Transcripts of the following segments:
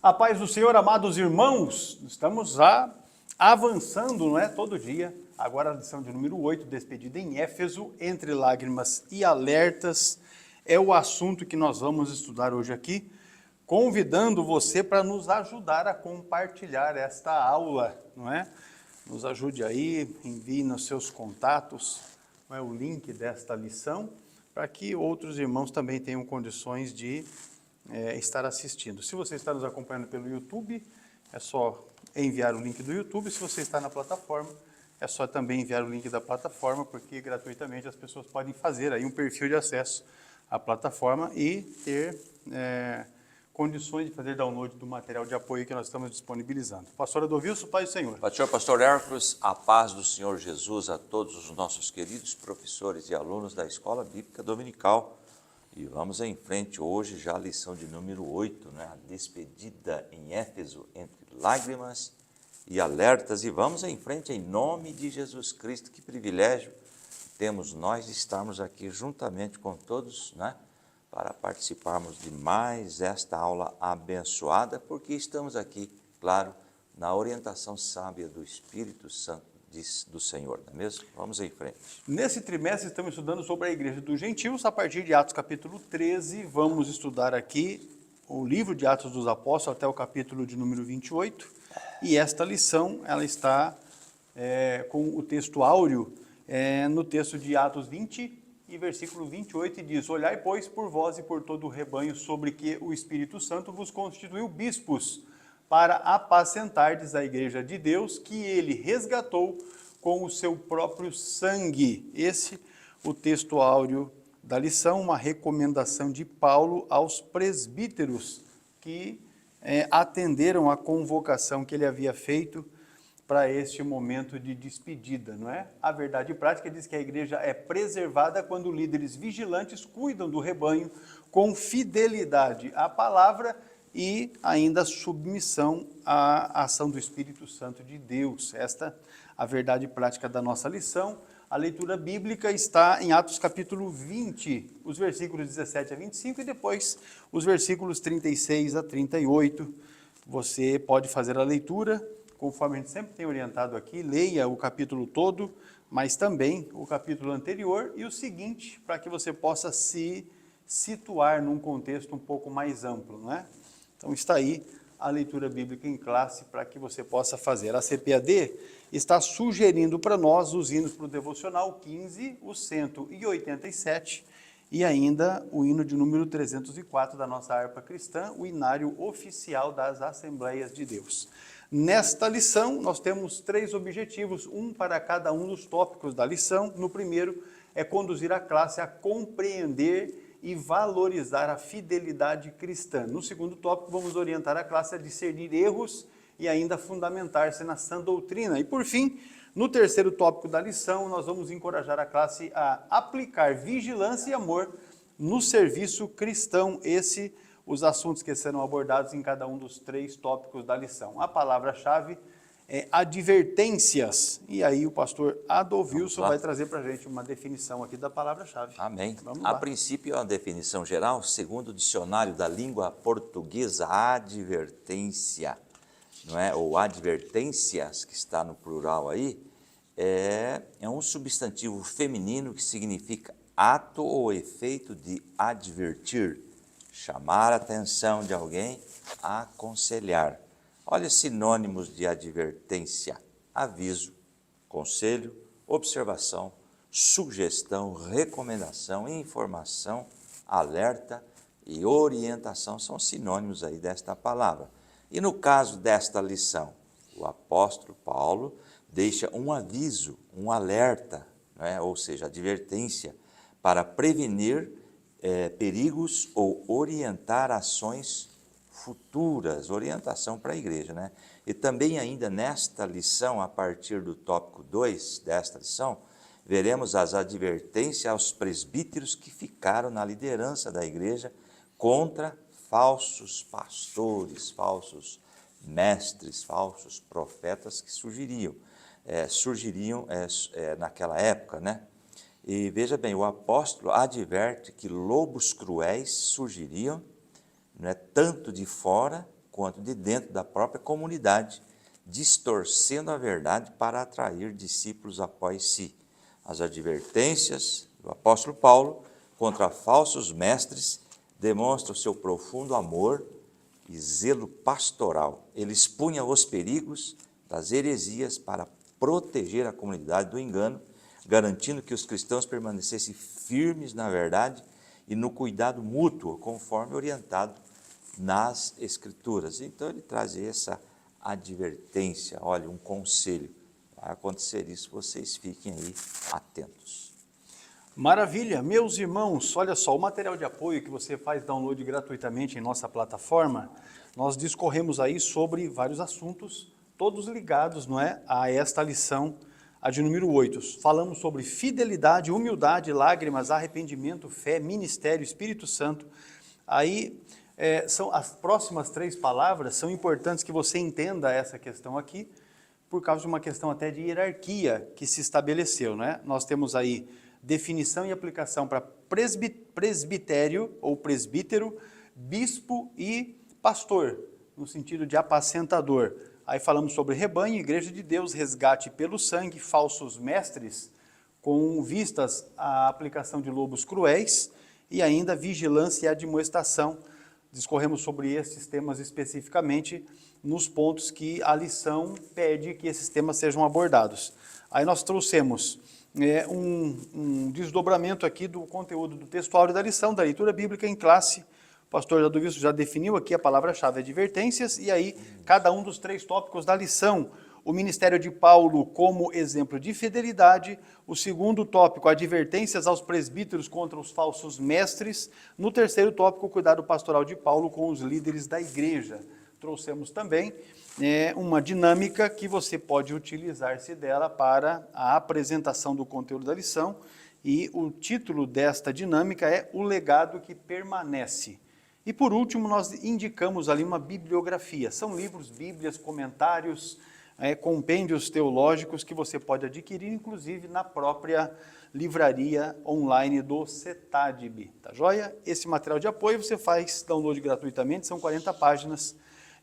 A paz do Senhor, amados irmãos, estamos avançando, não é? Todo dia. Agora a lição de número 8, despedida em Éfeso, entre lágrimas e alertas, é o assunto que nós vamos estudar hoje aqui, convidando você para nos ajudar a compartilhar esta aula, não é? Nos ajude aí, envie nos seus contatos, não é, o link desta lição, para que outros irmãos também tenham condições de estar assistindo. Se você está nos acompanhando pelo YouTube, é só enviar o link do YouTube. Se você está na plataforma, é só também enviar o link da plataforma, porque gratuitamente as pessoas podem fazer aí um perfil de acesso à plataforma e ter condições de fazer download do material de apoio que nós estamos disponibilizando. Pastor Adolvilson, paz do Senhor. Pastor Hércules, a paz do Senhor Jesus a todos os nossos queridos professores e alunos da Escola Bíblica Dominical. E vamos em frente hoje, já a lição de número 8, né? A despedida em Éfeso, entre lágrimas e alertas. E vamos em frente em nome de Jesus Cristo. Que privilégio temos nós de estarmos aqui juntamente com todos, né? Para participarmos de mais esta aula abençoada, porque estamos aqui, claro, na orientação sábia do Espírito Santo do Senhor, não é mesmo? Vamos em frente. Nesse trimestre estamos estudando sobre a Igreja dos Gentios, a partir de Atos capítulo 13, vamos estudar aqui o livro de Atos dos Apóstolos até o capítulo de número 28, e esta lição, ela está com o texto áureo no texto de Atos 20 e versículo 28, e diz: Olhai, pois, por vós e por todo o rebanho sobre que o Espírito Santo vos constituiu bispos, para apacentardes a igreja de Deus, que ele resgatou com o seu próprio sangue. Esse o texto áureo da lição, uma recomendação de Paulo aos presbíteros que atenderam à convocação que ele havia feito para este momento de despedida, não é? A verdade prática diz que a igreja é preservada quando líderes vigilantes cuidam do rebanho com fidelidade à palavra e ainda submissão à ação do Espírito Santo de Deus. Esta a verdade prática da nossa lição. A leitura bíblica está em Atos capítulo 20, os versículos 17 a 25 e depois os versículos 36 a 38. Você pode fazer a leitura, conforme a gente sempre tem orientado aqui, leia o capítulo todo, mas também o capítulo anterior e o seguinte, para que você possa se situar num contexto um pouco mais amplo, não é? Então está aí a leitura bíblica em classe para que você possa fazer. A CPAD está sugerindo para nós os hinos para o devocional 15, o 187 e ainda o hino de número 304 da nossa harpa cristã, o hinário oficial das Assembleias de Deus. Nesta lição nós temos 3 objetivos, um para cada um dos tópicos da lição. No primeiro é conduzir a classe a compreender e valorizar a fidelidade cristã. No segundo tópico, vamos orientar a classe a discernir erros e ainda fundamentar-se na sã doutrina. E por fim, no terceiro tópico da lição, nós vamos encorajar a classe a aplicar vigilância e amor no serviço cristão. Os assuntos que serão abordados em cada um dos 3 tópicos da lição. A palavra-chave é advertências. E aí o pastor Adolvilson vai trazer para a gente uma definição aqui da palavra-chave. Amém. Vamos lá. A princípio, é uma definição geral, segundo o dicionário da língua portuguesa, advertência, não é? Ou advertências, que está no plural aí, é um substantivo feminino que significa ato ou efeito de advertir, chamar a atenção de alguém, aconselhar. Olha, sinônimos de advertência: aviso, conselho, observação, sugestão, recomendação, informação, alerta e orientação são sinônimos aí desta palavra. E no caso desta lição, o apóstolo Paulo deixa um aviso, um alerta, né? Ou seja, advertência, para prevenir perigos ou orientar ações futuras, orientação para a igreja, né? E também ainda nesta lição, a partir do tópico 2 desta lição, veremos as advertências aos presbíteros que ficaram na liderança da igreja contra falsos pastores, falsos mestres, falsos profetas que surgiriam naquela época, né? E veja bem, o apóstolo adverte que lobos cruéis surgiriam, né, tanto de fora quanto de dentro da própria comunidade, distorcendo a verdade para atrair discípulos após si. As advertências do apóstolo Paulo contra falsos mestres demonstram seu profundo amor e zelo pastoral. Ele expunha os perigos das heresias para proteger a comunidade do engano, garantindo que os cristãos permanecessem firmes na verdade e no cuidado mútuo, conforme orientado nas Escrituras. Então ele traz essa advertência, olha, um conselho. Vai acontecer isso, vocês fiquem aí atentos. Maravilha, meus irmãos, olha só, o material de apoio que você faz download gratuitamente em nossa plataforma, nós discorremos aí sobre vários assuntos, todos ligados, não é, a esta lição, a de número 8. Falamos sobre fidelidade, humildade, lágrimas, arrependimento, fé, ministério, Espírito Santo. Aí, são as próximas 3 palavras, são importantes que você entenda essa questão aqui, por causa de uma questão até de hierarquia que se estabeleceu, né? Nós temos aí definição e aplicação para presbitério ou presbítero, bispo e pastor, no sentido de apacentador. Aí falamos sobre rebanho, igreja de Deus, resgate pelo sangue, falsos mestres, com vistas à aplicação de lobos cruéis, e ainda vigilância e admoestação. Discorremos sobre esses temas especificamente nos pontos que a lição pede que esses temas sejam abordados. Aí nós trouxemos um desdobramento aqui do conteúdo do textuário da lição, da leitura bíblica em classe. O pastor Jadovisto já definiu aqui a palavra-chave advertências, e aí cada um dos 3 tópicos da lição. O ministério de Paulo como exemplo de fidelidade. O segundo tópico, advertências aos presbíteros contra os falsos mestres. No terceiro tópico, o cuidado pastoral de Paulo com os líderes da igreja. Trouxemos também uma dinâmica que você pode utilizar-se dela para a apresentação do conteúdo da lição. E o título desta dinâmica é O Legado que Permanece. E por último, nós indicamos ali uma bibliografia. São livros, bíblias, comentários, compêndios teológicos que você pode adquirir, inclusive na própria livraria online do CETADB, tá joia? Esse material de apoio você faz download gratuitamente, são 40 páginas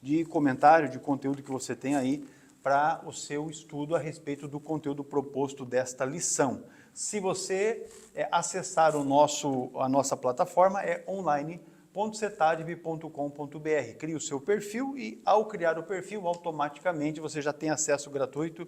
de comentário, de conteúdo que você tem aí para o seu estudo a respeito do conteúdo proposto desta lição. Se você acessar a nossa plataforma, é online.cetadb.com.br. Crie o seu perfil e, ao criar o perfil, automaticamente você já tem acesso gratuito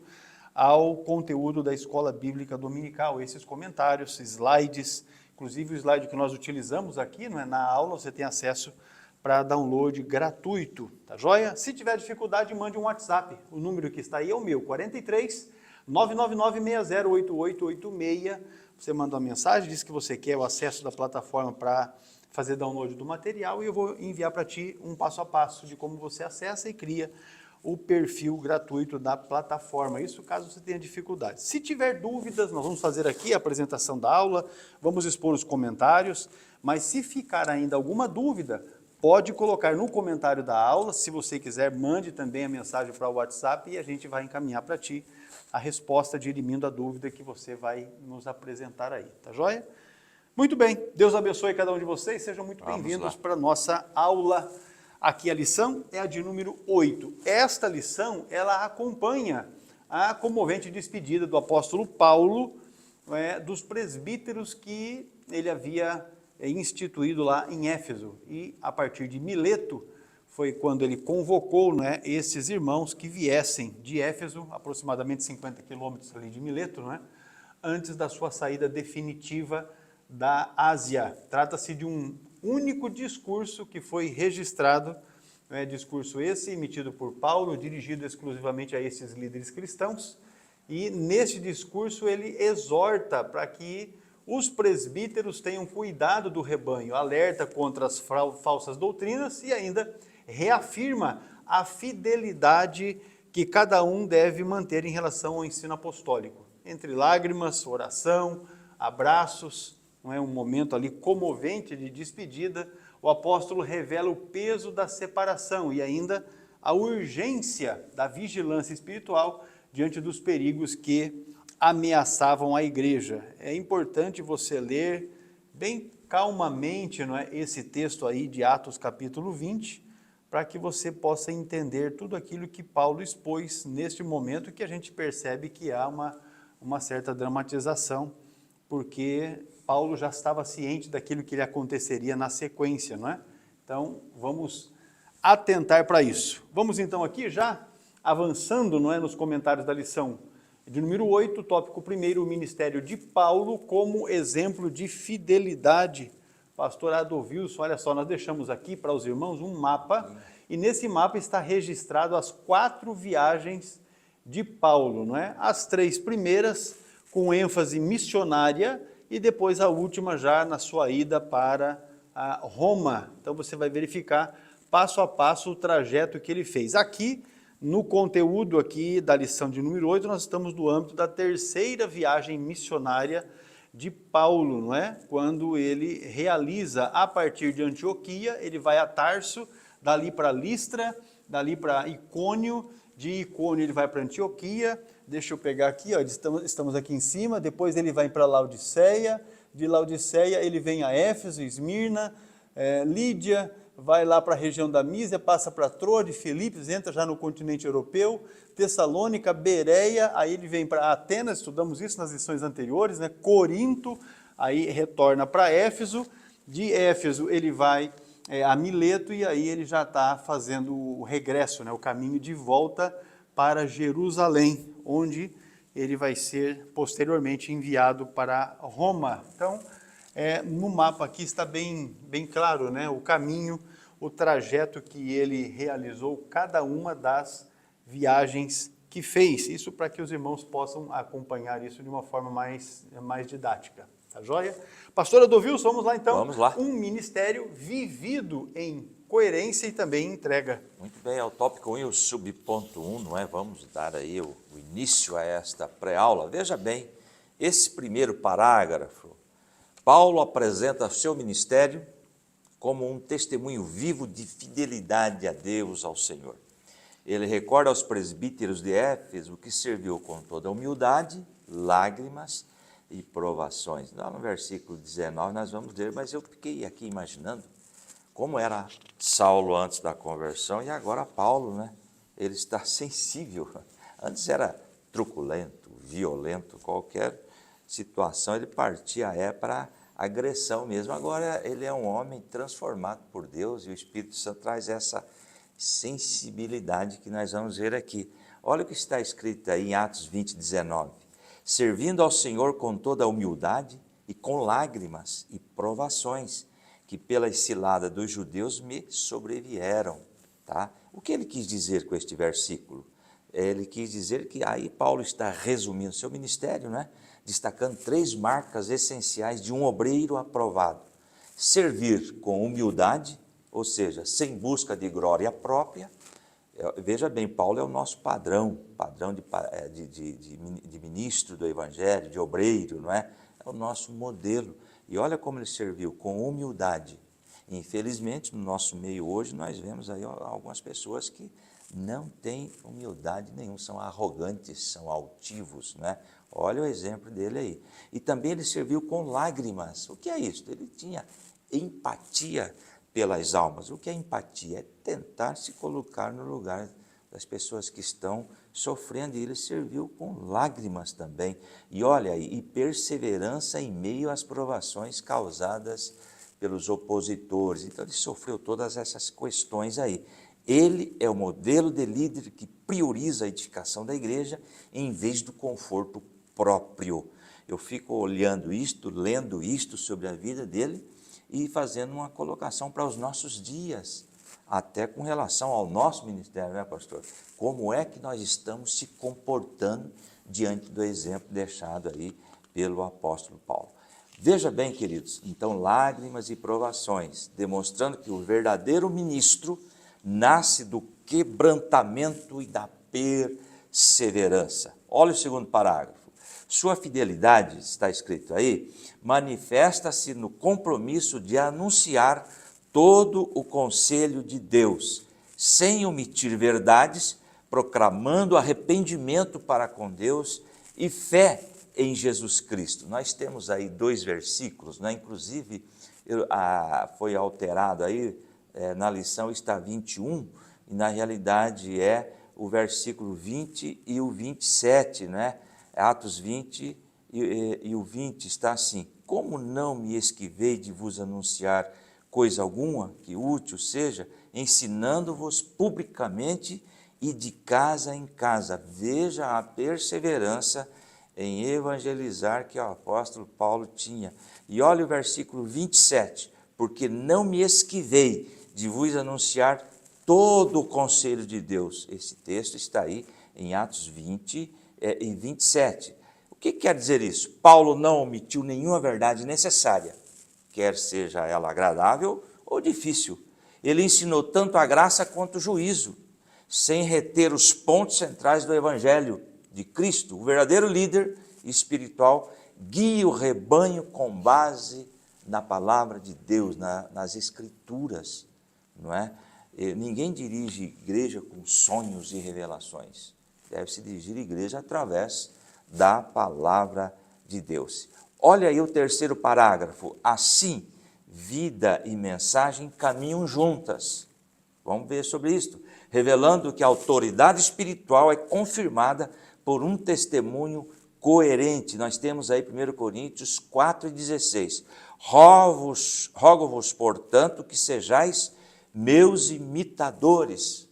ao conteúdo da Escola Bíblica Dominical, esses comentários, slides, inclusive o slide que nós utilizamos aqui, não é, na aula, você tem acesso para download gratuito, tá joia? Se tiver dificuldade, mande um WhatsApp. O número que está aí é o meu, 43 999 608886. Você manda uma mensagem, diz que você quer o acesso da plataforma para fazer download do material e eu vou enviar para ti um passo a passo de como você acessa e cria o perfil gratuito da plataforma. Isso caso você tenha dificuldade. Se tiver dúvidas, nós vamos fazer aqui a apresentação da aula, vamos expor os comentários, mas se ficar ainda alguma dúvida, pode colocar no comentário da aula. Se você quiser, mande também a mensagem para o WhatsApp e a gente vai encaminhar para ti a resposta dirimindo a dúvida que você vai nos apresentar aí, tá joia? Muito bem, Deus abençoe cada um de vocês, sejam muito bem-vindos para a nossa aula. Aqui a lição é a de número 8. Esta lição, ela acompanha a comovente despedida do apóstolo Paulo, dos presbíteros que ele havia instituído lá em Éfeso. E a partir de Mileto, foi quando ele convocou esses irmãos que viessem de Éfeso, aproximadamente 50 quilômetros ali de Mileto, antes da sua saída definitiva da Ásia. Trata-se de um único discurso que foi registrado, discurso esse emitido por Paulo, dirigido exclusivamente a esses líderes cristãos, e nesse discurso ele exorta para que os presbíteros tenham cuidado do rebanho, alerta contra as falsas doutrinas e ainda reafirma a fidelidade que cada um deve manter em relação ao ensino apostólico. Entre lágrimas, oração, abraços, um momento ali comovente de despedida, o apóstolo revela o peso da separação e ainda a urgência da vigilância espiritual diante dos perigos que ameaçavam a igreja. É importante você ler bem calmamente esse texto aí de Atos capítulo 20, para que você possa entender tudo aquilo que Paulo expôs neste momento, que a gente percebe que há uma certa dramatização, porque Paulo já estava ciente daquilo que lhe aconteceria na sequência, não é? Então, vamos atentar para isso. Vamos então aqui já avançando, não é, nos comentários da lição de número 8, tópico 1º, o ministério de Paulo como exemplo de fidelidade. Pastor Adolvilson, olha só, nós deixamos aqui para os irmãos um mapa, e nesse mapa está registrado as 4 viagens de Paulo, não é? As 3 primeiras com ênfase missionária e depois a última já na sua ida para Roma. Então você vai verificar passo a passo o trajeto que ele fez. Aqui, no conteúdo aqui da lição de número 8, nós estamos no âmbito da 3ª viagem missionária de Paulo, não é? Quando ele realiza a partir de Antioquia, ele vai a Tarso, dali para Listra, dali para Icônio, de Icônio ele vai para Antioquia, deixa eu pegar aqui, ó, estamos aqui em cima, depois ele vai para Laodiceia, de Laodiceia ele vem a Éfeso, Esmirna, Lídia, vai lá para a região da Mísia, passa para Troade, Filipos, entra já no continente europeu, Tessalônica, Bereia, aí ele vem para Atenas, estudamos isso nas lições anteriores, né? Corinto, aí retorna para Éfeso, de Éfeso ele vai a Mileto e aí ele já está fazendo o regresso, né? O caminho de volta para Jerusalém, onde ele vai ser posteriormente enviado para Roma. Então, no mapa aqui está bem claro, né? O caminho, o trajeto que ele realizou, cada uma das viagens que fez. Isso para que os irmãos possam acompanhar isso de uma forma mais didática. Tá joia? Pastor Adolvilson, vamos lá então. Vamos lá. Um ministério vivido em coerência e também entrega. Muito bem, é o tópico 1 e o subponto 1, não é? Vamos dar aí o início a esta pré-aula. Veja bem, esse primeiro parágrafo, Paulo apresenta seu ministério como um testemunho vivo de fidelidade a Deus, ao Senhor. Ele recorda aos presbíteros de Éfeso que serviu com toda humildade, lágrimas e provações. Lá no versículo 19 nós vamos ler, mas eu fiquei aqui imaginando como era Saulo antes da conversão e agora Paulo, né? Ele está sensível. Antes era truculento, violento, qualquer situação ele partia para agressão mesmo. Agora ele é um homem transformado por Deus e o Espírito Santo traz essa sensibilidade que nós vamos ver aqui. Olha o que está escrito aí em Atos 20, 19. Servindo ao Senhor com toda a humildade e com lágrimas e provações, que pela cilada dos judeus me sobrevieram. Tá? O que ele quis dizer com este versículo? Ele quis dizer que aí Paulo está resumindo seu ministério, né? Destacando 3 marcas essenciais de um obreiro aprovado. Servir com humildade, ou seja, sem busca de glória própria. Veja bem, Paulo é o nosso padrão de ministro do Evangelho, de obreiro, não é? É o nosso modelo. E olha como ele serviu, com humildade. Infelizmente, no nosso meio hoje, nós vemos aí algumas pessoas que não têm humildade nenhuma, são arrogantes, são altivos, né? Olha o exemplo dele aí. E também ele serviu com lágrimas. O que é isso? Ele tinha empatia pelas almas. O que é empatia? É tentar se colocar no lugar das pessoas que estão sofrendo, e ele serviu com lágrimas também. E olha aí, e perseverança em meio às provações causadas pelos opositores. Então ele sofreu todas essas questões aí. Ele é o modelo de líder que prioriza a edificação da igreja em vez do conforto próprio. Eu fico olhando isto, lendo isto sobre a vida dele e fazendo uma colocação para os nossos dias, até com relação ao nosso ministério, né, pastor? Como é que nós estamos se comportando diante do exemplo deixado aí pelo apóstolo Paulo? Veja bem, queridos, então lágrimas e provações, demonstrando que o verdadeiro ministro nasce do quebrantamento e da perseverança. Olha o segundo parágrafo. Sua fidelidade, está escrito aí, manifesta-se no compromisso de anunciar todo o conselho de Deus, sem omitir verdades, proclamando arrependimento para com Deus e fé em Jesus Cristo. Nós temos aí 2 versículos, né? Inclusive foi alterado aí na lição está 21, e na realidade é o versículo 20 e o 27, né? Atos 20 e o 20 está assim: como não me esquivei de vos anunciar coisa alguma que útil seja, ensinando-vos publicamente e de casa em casa. Veja a perseverança em evangelizar que o apóstolo Paulo tinha. E olha o versículo 27, porque não me esquivei de vos anunciar todo o conselho de Deus. Esse texto está aí em Atos 20 e 27. O que quer dizer isso? Paulo não omitiu nenhuma verdade necessária, quer seja ela agradável ou difícil. Ele ensinou tanto a graça quanto o juízo, sem reter os pontos centrais do evangelho de Cristo. O verdadeiro líder espiritual guia o rebanho com base na palavra de Deus, nas escrituras, não é? Ninguém dirige igreja com sonhos e revelações. Deve-se dirigir igreja através da palavra de Deus. Olha aí o terceiro parágrafo. Assim, vida e mensagem caminham juntas. Vamos ver sobre isto. Revelando que a autoridade espiritual é confirmada por um testemunho coerente. Nós temos aí 1 Coríntios 4,16. Rogo-vos, portanto, que sejais meus imitadores.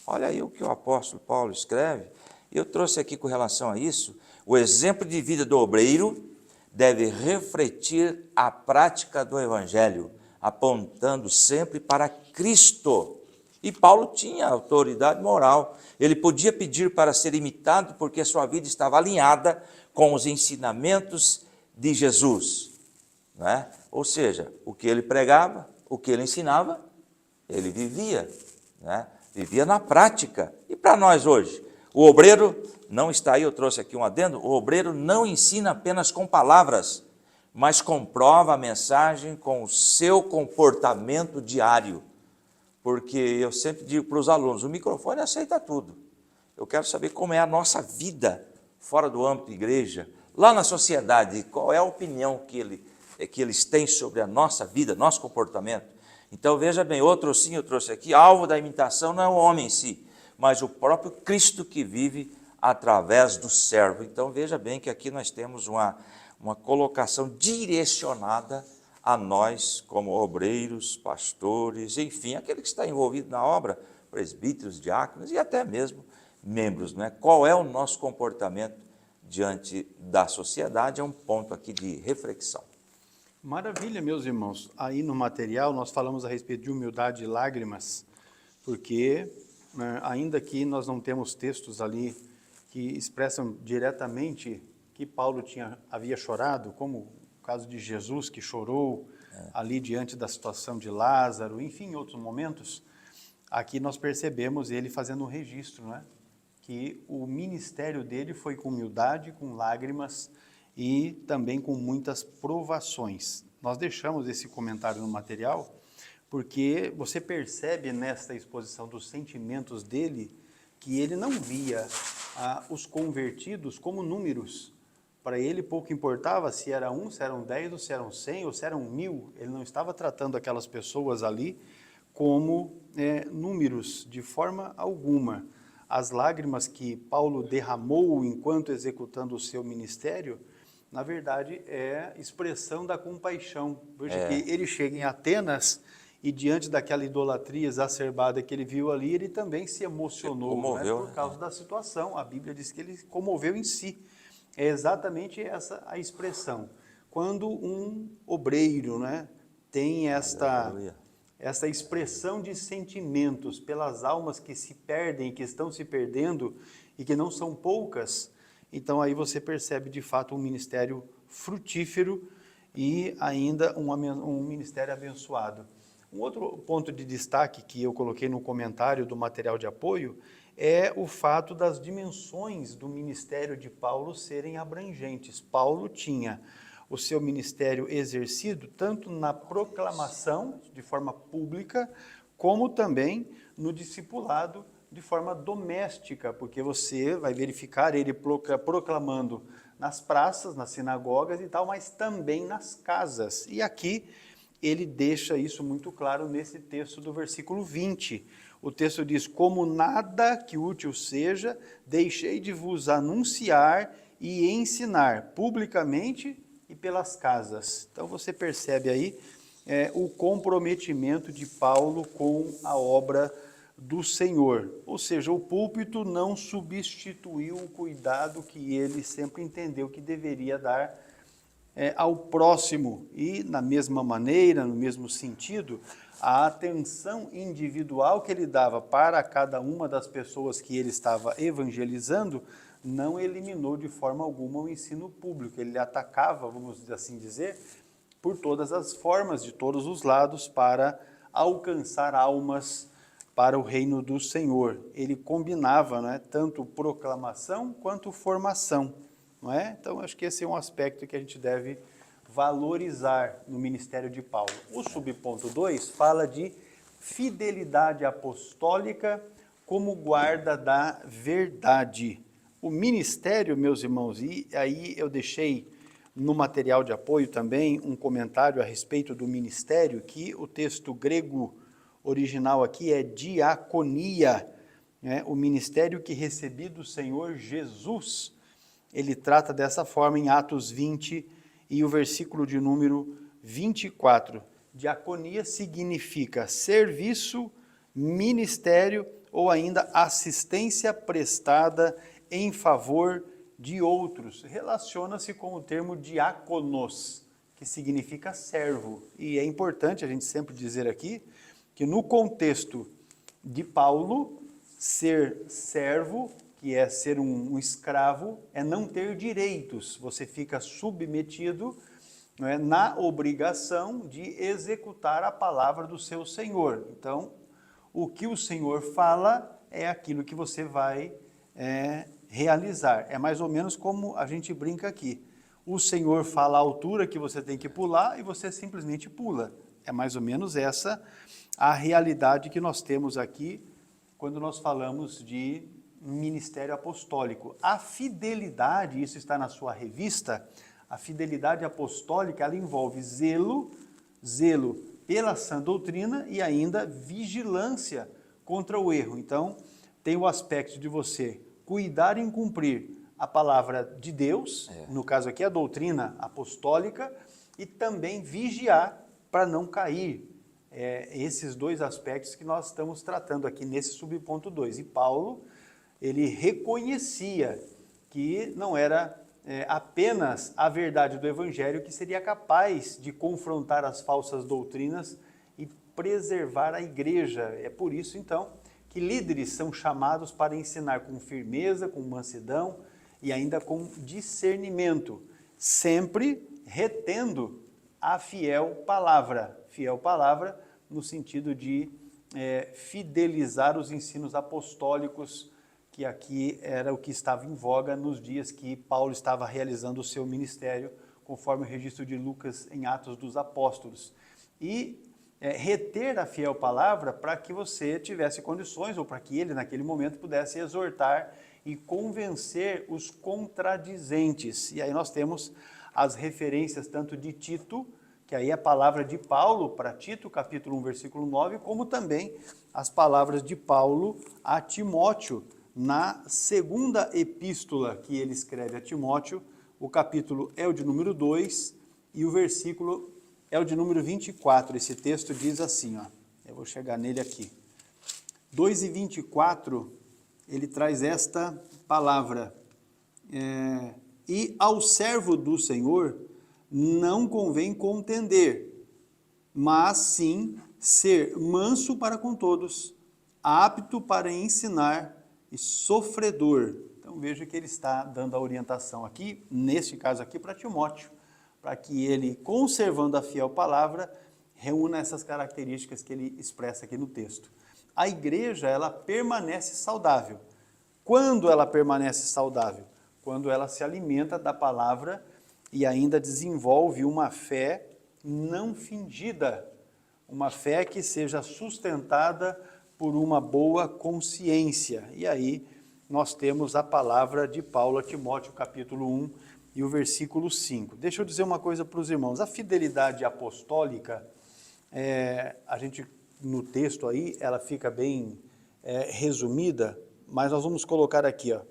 Olha aí o que o apóstolo Paulo escreve. Eu trouxe aqui com relação a isso, o exemplo de vida do obreiro deve refletir a prática do evangelho, apontando sempre para Cristo. E Paulo tinha autoridade moral. Ele podia pedir para ser imitado porque sua vida estava alinhada com os ensinamentos de Jesus, não é? Ou seja, o que ele pregava, o que ele ensinava, ele vivia, né? Vivia na prática. E para nós hoje, o obreiro não está aí, eu trouxe aqui um adendo, o obreiro não ensina apenas com palavras, mas comprova a mensagem com o seu comportamento diário. Porque eu sempre digo para os alunos, o microfone aceita tudo. Eu quero saber como é a nossa vida fora do âmbito de igreja, lá na sociedade, qual é a opinião que eles têm sobre a nossa vida, nosso comportamento. Então veja bem, outro sim eu trouxe aqui, alvo da imitação não é o homem em si, mas o próprio Cristo que vive através do servo. Então veja bem que aqui nós temos uma colocação direcionada a nós como obreiros, pastores, enfim, aquele que está envolvido na obra, presbíteros, diáconos e até mesmo membros, não é? Qual é o nosso comportamento diante da sociedade? É um ponto aqui de reflexão. Maravilha, meus irmãos. Aí no material nós falamos a respeito de humildade e lágrimas, porque ainda que nós não temos textos ali que expressam diretamente que Paulo havia chorado, como o caso de Jesus que chorou ali diante da situação de Lázaro, enfim, em outros momentos, aqui nós percebemos ele fazendo um registro, né? Que o ministério dele foi com humildade, com lágrimas e também com muitas provações. Nós deixamos esse comentário no material porque você percebe nesta exposição dos sentimentos dele que ele não via os convertidos como números. Para ele pouco importava se era 1, se eram 10, ou se eram 100, ou se eram 1000. Ele não estava tratando aquelas pessoas ali como números, de forma alguma. As lágrimas que Paulo derramou enquanto executando o seu ministério, na verdade, é expressão da compaixão. Veja que ele chega em Atenas e diante daquela idolatria exacerbada que ele viu ali, ele também se emocionou, comoveu, por causa da situação. A Bíblia diz que ele comoveu em si. É exatamente essa a expressão. Quando um obreiro, né, tem esta expressão de sentimentos pelas almas que se perdem, que estão se perdendo e que não são poucas, então aí você percebe de fato um ministério frutífero e ainda um ministério abençoado. Um outro ponto de destaque que eu coloquei no comentário do material de apoio é o fato das dimensões do ministério de Paulo serem abrangentes. Paulo tinha o seu ministério exercido tanto na proclamação de forma pública, como também no discipulado de forma doméstica, porque você vai verificar ele proclamando nas praças, nas sinagogas e tal, mas também nas casas. E aqui ele deixa isso muito claro nesse texto do versículo 20. O texto diz: como nada que útil seja, deixei de vos anunciar e ensinar publicamente e pelas casas. Então você percebe aí o comprometimento de Paulo com a obra do Senhor. Ou seja, o púlpito não substituiu o cuidado que ele sempre entendeu que deveria dar ao próximo. E, na mesma maneira, no mesmo sentido, a atenção individual que ele dava para cada uma das pessoas que ele estava evangelizando não eliminou de forma alguma o ensino público. Ele atacava, vamos assim dizer, por todas as formas, de todos os lados, para alcançar almas para o reino do Senhor. Ele combinava, não é, tanto proclamação quanto formação. Não é? Então, acho que esse é um aspecto que a gente deve valorizar no ministério de Paulo. O subponto 2 fala de fidelidade apostólica como guarda da verdade. O ministério, meus irmãos, e aí eu deixei no material de apoio também um comentário a respeito do ministério, que o texto grego original aqui é diaconia, né? O ministério que recebi do Senhor Jesus. Ele trata dessa forma em Atos 20 e o versículo de número 24. Diaconia significa serviço, ministério ou ainda assistência prestada em favor de outros. Relaciona-se com o termo diáconos, que significa servo. E é importante a gente sempre dizer aqui que no contexto de Paulo, ser servo, que é ser um escravo, é não ter direitos. Você fica submetido, não é, na obrigação de executar a palavra do seu Senhor. Então, o que o Senhor fala é aquilo que você vai realizar. É mais ou menos como a gente brinca aqui. O Senhor fala a altura que você tem que pular e você simplesmente pula. É mais ou menos essa a realidade que nós temos aqui quando nós falamos de ministério apostólico. A fidelidade, isso está na sua revista, a fidelidade apostólica, ela envolve zelo pela sã doutrina e ainda vigilância contra o erro. Então, tem o aspecto de você cuidar em cumprir a palavra de Deus, no caso aqui a doutrina apostólica, e também vigiar para não cair. Esses dois aspectos que nós estamos tratando aqui nesse subponto 2. E Paulo, ele reconhecia que não era apenas a verdade do Evangelho que seria capaz de confrontar as falsas doutrinas e preservar a igreja. É por isso, então, que líderes são chamados para ensinar com firmeza, com mansidão e ainda com discernimento, sempre retendo a fiel palavra no sentido de fidelizar os ensinos apostólicos, que aqui era o que estava em voga nos dias que Paulo estava realizando o seu ministério, conforme o registro de Lucas em Atos dos Apóstolos. E reter a fiel palavra para que você tivesse condições, ou para que ele, naquele momento, pudesse exortar e convencer os contradizentes. E aí nós temos as referências tanto de Tito, que aí é a palavra de Paulo para Tito, capítulo 1, versículo 9, como também as palavras de Paulo a Timóteo, na segunda epístola que ele escreve a Timóteo. O capítulo é o de número 2 e o versículo é o de número 24. Esse texto diz assim, eu vou chegar nele aqui. 2:24, ele traz esta palavra. E ao servo do Senhor não convém contender, mas sim ser manso para com todos, apto para ensinar e sofredor. Então veja que ele está dando a orientação aqui, neste caso aqui, para Timóteo, para que ele, conservando a fiel palavra, reúna essas características que ele expressa aqui no texto. A igreja, ela permanece saudável. Quando ela permanece saudável? Quando ela se alimenta da palavra e ainda desenvolve uma fé não fingida, uma fé que seja sustentada por uma boa consciência. E aí nós temos a palavra de Paulo a Timóteo, capítulo 1 e o versículo 5. Deixa eu dizer uma coisa para os irmãos. A fidelidade apostólica, a gente, no texto aí, ela fica bem resumida, mas nós vamos colocar aqui, ó.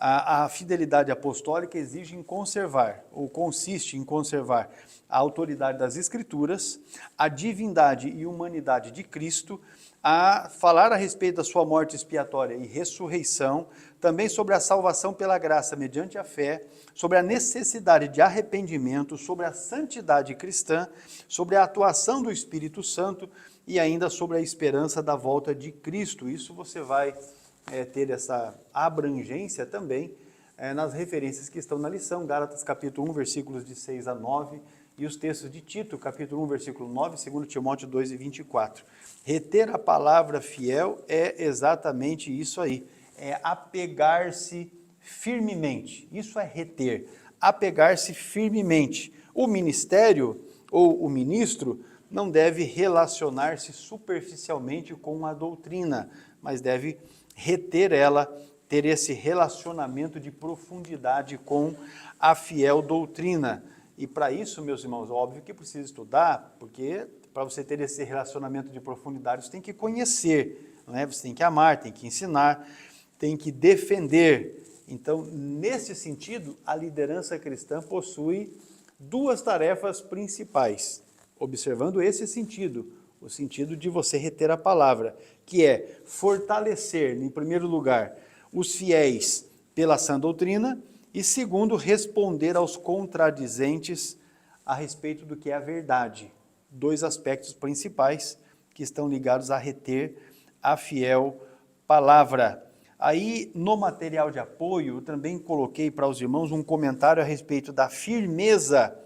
A fidelidade apostólica exige em conservar, ou consiste em conservar a autoridade das Escrituras, a divindade e humanidade de Cristo, a falar a respeito da sua morte expiatória e ressurreição, também sobre a salvação pela graça mediante a fé, sobre a necessidade de arrependimento, sobre a santidade cristã, sobre a atuação do Espírito Santo e ainda sobre a esperança da volta de Cristo. Isso você vai ter essa abrangência também nas referências que estão na lição, Gálatas capítulo 1, versículos de 6 a 9, e os textos de Tito, capítulo 1, versículo 9, 2 Timóteo 2 e 24. Reter a palavra fiel é exatamente isso aí, é apegar-se firmemente, isso é reter, apegar-se firmemente. O ministério ou o ministro não deve relacionar-se superficialmente com a doutrina, mas deve reter ela, ter esse relacionamento de profundidade com a fiel doutrina. E para isso, meus irmãos, óbvio que precisa estudar, porque para você ter esse relacionamento de profundidade, você tem que conhecer, né? Você tem que amar, tem que ensinar, tem que defender. Então, nesse sentido, a liderança cristã possui duas tarefas principais, observando esse sentido, o sentido de você reter a palavra, que é fortalecer, em primeiro lugar, os fiéis pela sã doutrina e, segundo, responder aos contradizentes a respeito do que é a verdade. Dois aspectos principais que estão ligados a reter a fiel palavra. Aí, no material de apoio, eu também coloquei para os irmãos um comentário a respeito da firmeza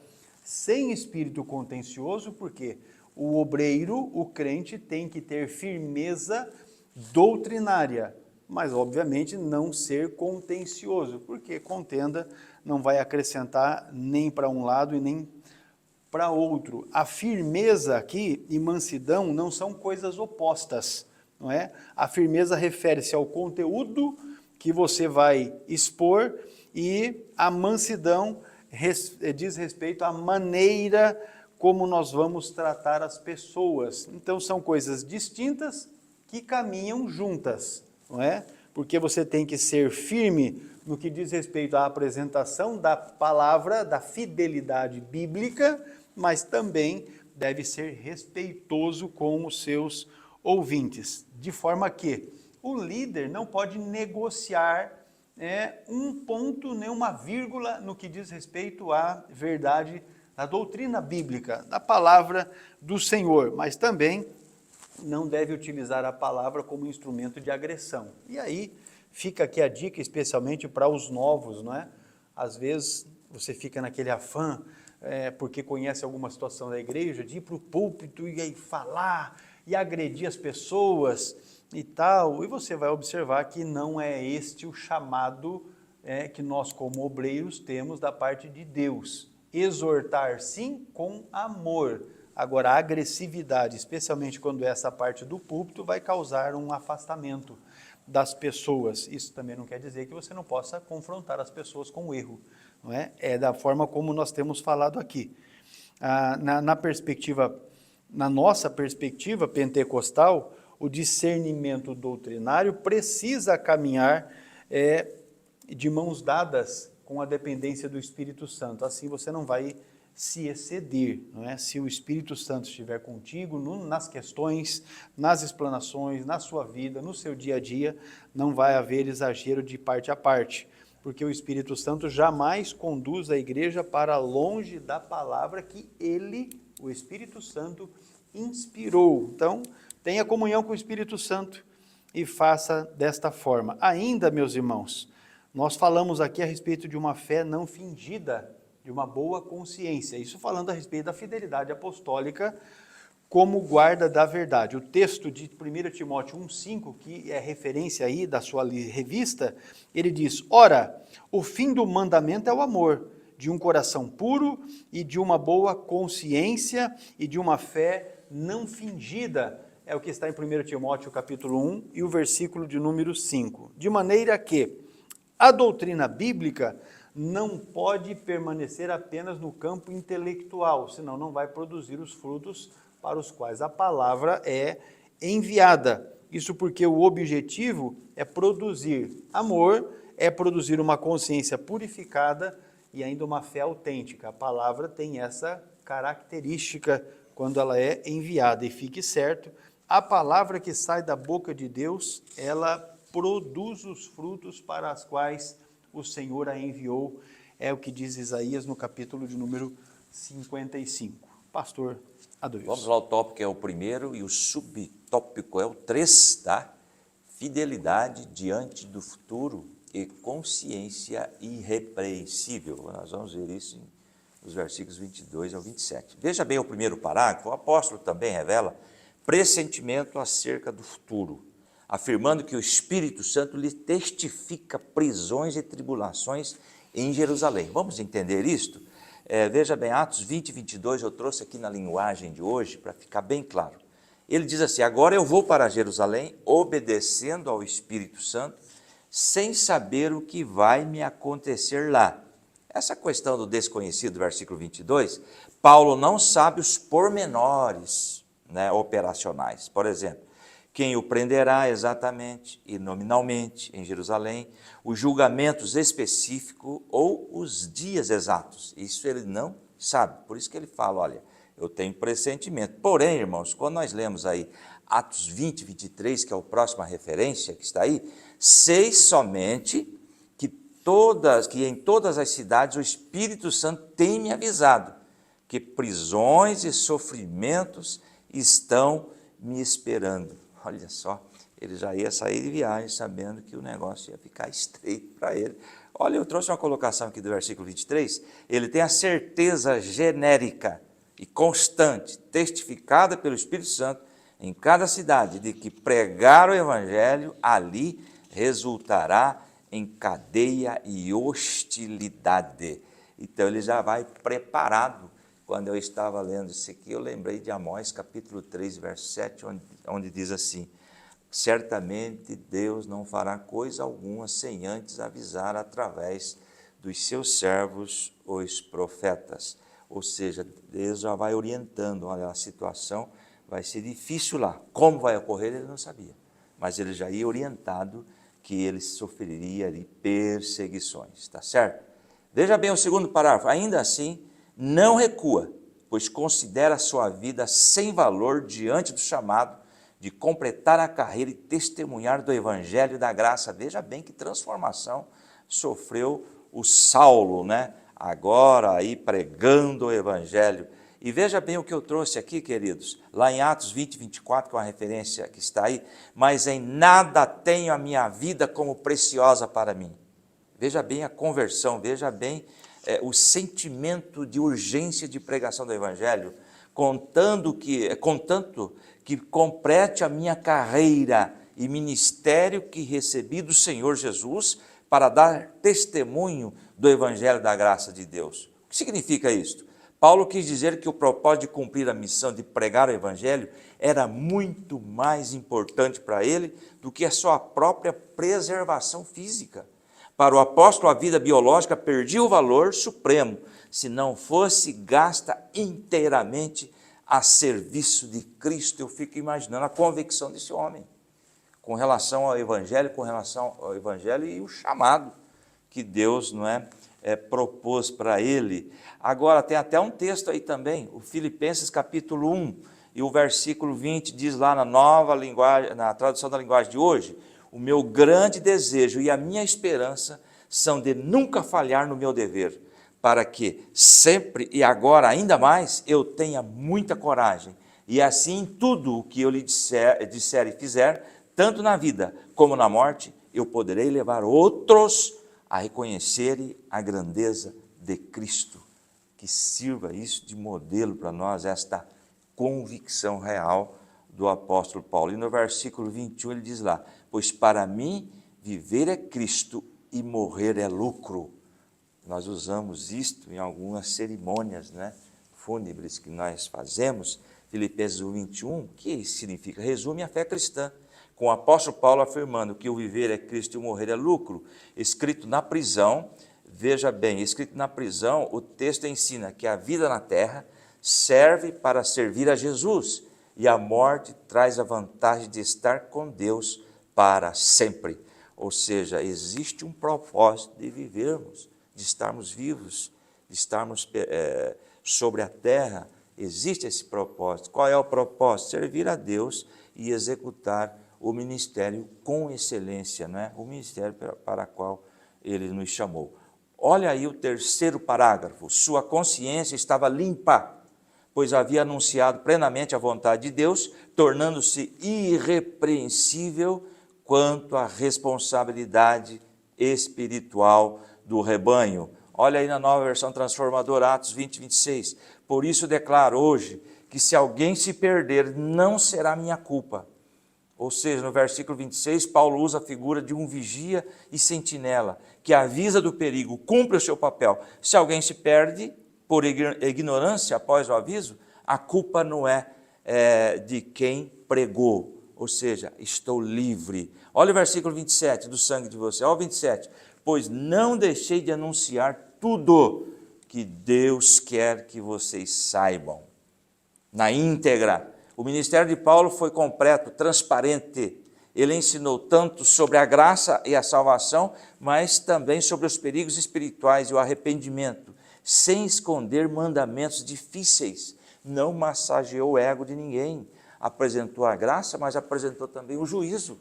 sem espírito contencioso, porque o obreiro, o crente, tem que ter firmeza doutrinária, mas obviamente não ser contencioso, porque contenda não vai acrescentar nem para um lado e nem para outro. A firmeza aqui e mansidão não são coisas opostas, não é? A firmeza refere-se ao conteúdo que você vai expor e a mansidão diz respeito à maneira como nós vamos tratar as pessoas. Então são coisas distintas que caminham juntas, não é? Porque você tem que ser firme no que diz respeito à apresentação da palavra, da fidelidade bíblica, mas também deve ser respeitoso com os seus ouvintes, de forma que o líder não pode negociar um ponto, nem uma vírgula no que diz respeito à verdade da doutrina bíblica, da palavra do Senhor, mas também não deve utilizar a palavra como instrumento de agressão. E aí fica aqui a dica, especialmente para os novos, não é? Às vezes você fica naquele afã, porque conhece alguma situação da igreja, de ir para o púlpito e aí falar e agredir as pessoas e tal, e você vai observar que não é este o chamado que nós como obreiros temos da parte de Deus. Exortar sim com amor. Agora, a agressividade, especialmente quando essa parte do púlpito, vai causar um afastamento das pessoas. Isso também não quer dizer que você não possa confrontar as pessoas com o erro, não é? É da forma como nós temos falado aqui. Na nossa perspectiva pentecostal, o discernimento doutrinário precisa caminhar de mãos dadas com a dependência do Espírito Santo. Assim você não vai se exceder, não é? Se o Espírito Santo estiver contigo nas questões, nas explanações, na sua vida, no seu dia a dia, não vai haver exagero de parte a parte, porque o Espírito Santo jamais conduz a igreja para longe da palavra que ele, o Espírito Santo, inspirou. Então, tenha comunhão com o Espírito Santo e faça desta forma. Ainda, meus irmãos, nós falamos aqui a respeito de uma fé não fingida, de uma boa consciência. Isso falando a respeito da fidelidade apostólica como guarda da verdade. O texto de 1 Timóteo 1,5, que é referência aí da sua revista, ele diz: ora, o fim do mandamento é o amor, de um coração puro e de uma boa consciência e de uma fé não fingida. É o que está em 1 Timóteo capítulo 1 e o versículo de número 5. De maneira que a doutrina bíblica não pode permanecer apenas no campo intelectual, senão não vai produzir os frutos para os quais a palavra é enviada. Isso porque o objetivo é produzir amor, é produzir uma consciência purificada e ainda uma fé autêntica. A palavra tem essa característica quando ela é enviada. E fique certo, a palavra que sai da boca de Deus, ela produz os frutos para os quais o Senhor a enviou. É o que diz Isaías no capítulo de número 55. Pastor Adoilson. Vamos lá, o tópico é o primeiro e o subtópico é o 3, tá? Fidelidade diante do futuro e consciência irrepreensível. Nós vamos ver isso nos versículos 22 ao 27. Veja bem o primeiro parágrafo, o apóstolo também revela pressentimento acerca do futuro, afirmando que o Espírito Santo lhe testifica prisões e tribulações em Jerusalém. Vamos entender isto? Veja bem, Atos 20 e 22, eu trouxe aqui na linguagem de hoje, para ficar bem claro. Ele diz assim: agora eu vou para Jerusalém, obedecendo ao Espírito Santo, sem saber o que vai me acontecer lá. Essa questão do desconhecido, versículo 22, Paulo não sabe os pormenores, né, operacionais. Por exemplo, quem o prenderá exatamente e nominalmente em Jerusalém, os julgamentos específicos ou os dias exatos. Isso ele não sabe. Por isso que ele fala, olha, eu tenho pressentimento. Porém, irmãos, quando nós lemos aí Atos 20 e 23, que é a próxima referência que está aí, sei somente que em todas as cidades o Espírito Santo tem me avisado que prisões e sofrimentos estão me esperando. Olha só, ele já ia sair de viagem sabendo que o negócio ia ficar estreito para ele. Olha, eu trouxe uma colocação aqui do versículo 23, ele tem a certeza genérica e constante, testificada pelo Espírito Santo em cada cidade, de que pregar o Evangelho ali resultará em cadeia e hostilidade. Então ele já vai preparado. Quando eu estava lendo isso aqui, eu lembrei de Amós, capítulo 3, verso 7, onde diz assim: certamente Deus não fará coisa alguma sem antes avisar através dos seus servos, os profetas. Ou seja, Deus já vai orientando, olha, a situação vai ser difícil lá. Como vai ocorrer, ele não sabia. Mas ele já ia orientado que ele sofreria de perseguições, tá certo? Veja bem o segundo parágrafo. Ainda assim, não recua, pois considera a sua vida sem valor diante do chamado de completar a carreira e testemunhar do Evangelho da graça. Veja bem que transformação sofreu o Saulo, né? Agora aí pregando o Evangelho. E veja bem o que eu trouxe aqui, queridos, lá em Atos 20, 24, que é uma referência que está aí, mas em nada tenho a minha vida como preciosa para mim. Veja bem a conversão, veja bem o sentimento de urgência de pregação do Evangelho, contanto que complete a minha carreira e ministério que recebi do Senhor Jesus para dar testemunho do Evangelho da graça de Deus. O que significa isto? Paulo quis dizer que o propósito de cumprir a missão de pregar o Evangelho era muito mais importante para ele do que a sua própria preservação física. Para o apóstolo, a vida biológica perdia o valor supremo se não fosse gasta inteiramente a serviço de Cristo. Eu fico imaginando a convicção desse homem com relação ao Evangelho, e o chamado que Deus, não é, propôs para ele. Agora, tem até um texto aí também, o Filipenses capítulo 1, e o versículo 20 diz lá na nova linguagem, na tradução da linguagem de hoje: o meu grande desejo e a minha esperança são de nunca falhar no meu dever, para que sempre e agora ainda mais eu tenha muita coragem, e assim tudo o que eu lhe disser e fizer, tanto na vida como na morte, eu poderei levar outros a reconhecerem a grandeza de Cristo. Que sirva isso de modelo para nós, esta convicção real do apóstolo Paulo. E no versículo 21 ele diz lá: pois para mim viver é Cristo e morrer é lucro. Nós usamos isto em algumas cerimônias, né, fúnebres que nós fazemos. Filipenses 1:21, que significa, resume a fé cristã, com o apóstolo Paulo afirmando que o viver é Cristo e o morrer é lucro, escrito na prisão. Veja bem, escrito na prisão, o texto ensina que a vida na terra serve para servir a Jesus, e a morte traz a vantagem de estar com Deus para sempre. Ou seja, existe um propósito de vivermos, de estarmos vivos, de estarmos sobre a terra. Existe esse propósito. Qual é o propósito? Servir a Deus e executar o ministério com excelência, não é? O ministério para o qual Ele nos chamou. Olha aí o terceiro parágrafo. Sua consciência estava limpa, pois havia anunciado plenamente a vontade de Deus, tornando-se irrepreensível quanto à responsabilidade espiritual do rebanho. Olha aí na Nova Versão Transformadora, Atos 20, 26. Por isso declaro hoje que se alguém se perder, não será minha culpa. Ou seja, no versículo 26, Paulo usa a figura de um vigia e sentinela, que avisa do perigo, cumpre o seu papel. Se alguém se perde por ignorância após o aviso, a culpa não é de quem pregou. Ou seja, estou livre. Olha o versículo 27 do sangue de você. Olha o 27. Pois não deixei de anunciar tudo que Deus quer que vocês saibam. Na íntegra. O ministério de Paulo foi completo, transparente. Ele ensinou tanto sobre a graça e a salvação, mas também sobre os perigos espirituais e o arrependimento, sem esconder mandamentos difíceis. Não massageou o ego de ninguém. Apresentou a graça, mas apresentou também o juízo.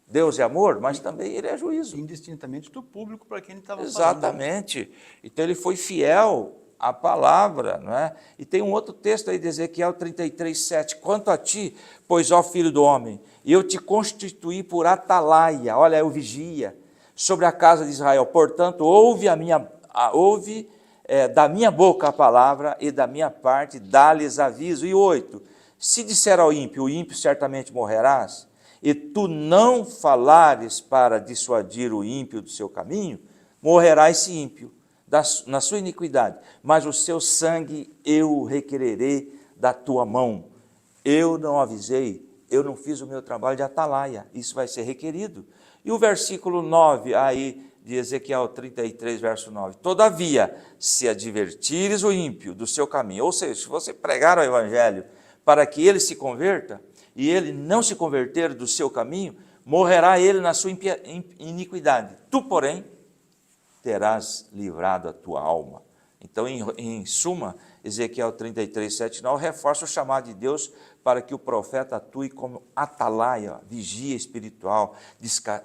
Deus é amor, mas também Ele é juízo. Indistintamente do público para quem ele estava falando. Exatamente. Então ele foi fiel à palavra, não é? E tem um outro texto aí de Ezequiel 33, 7. Quanto a ti, pois ó filho do homem, eu te constituí por atalaia, olha, eu vigia, sobre a casa de Israel. Portanto, ouve da minha boca a palavra e da minha parte dá-lhes aviso. E 8. Se disser ao ímpio, o ímpio certamente morrerás, e tu não falares para dissuadir o ímpio do seu caminho, morrerá esse ímpio na sua iniquidade, mas o seu sangue eu requererei da tua mão. Eu não avisei, eu não fiz o meu trabalho de atalaia, isso vai ser requerido. E o versículo 9 aí de Ezequiel 33, verso 9, todavia, se advertires o ímpio do seu caminho, ou seja, se você pregar o evangelho para que ele se converta, e ele não se converter do seu caminho, morrerá ele na sua iniquidade. Tu, porém, terás livrado a tua alma. Então, em suma, Ezequiel 33, 7, 9, reforça o chamado de Deus para que o profeta atue como atalaia, vigia espiritual,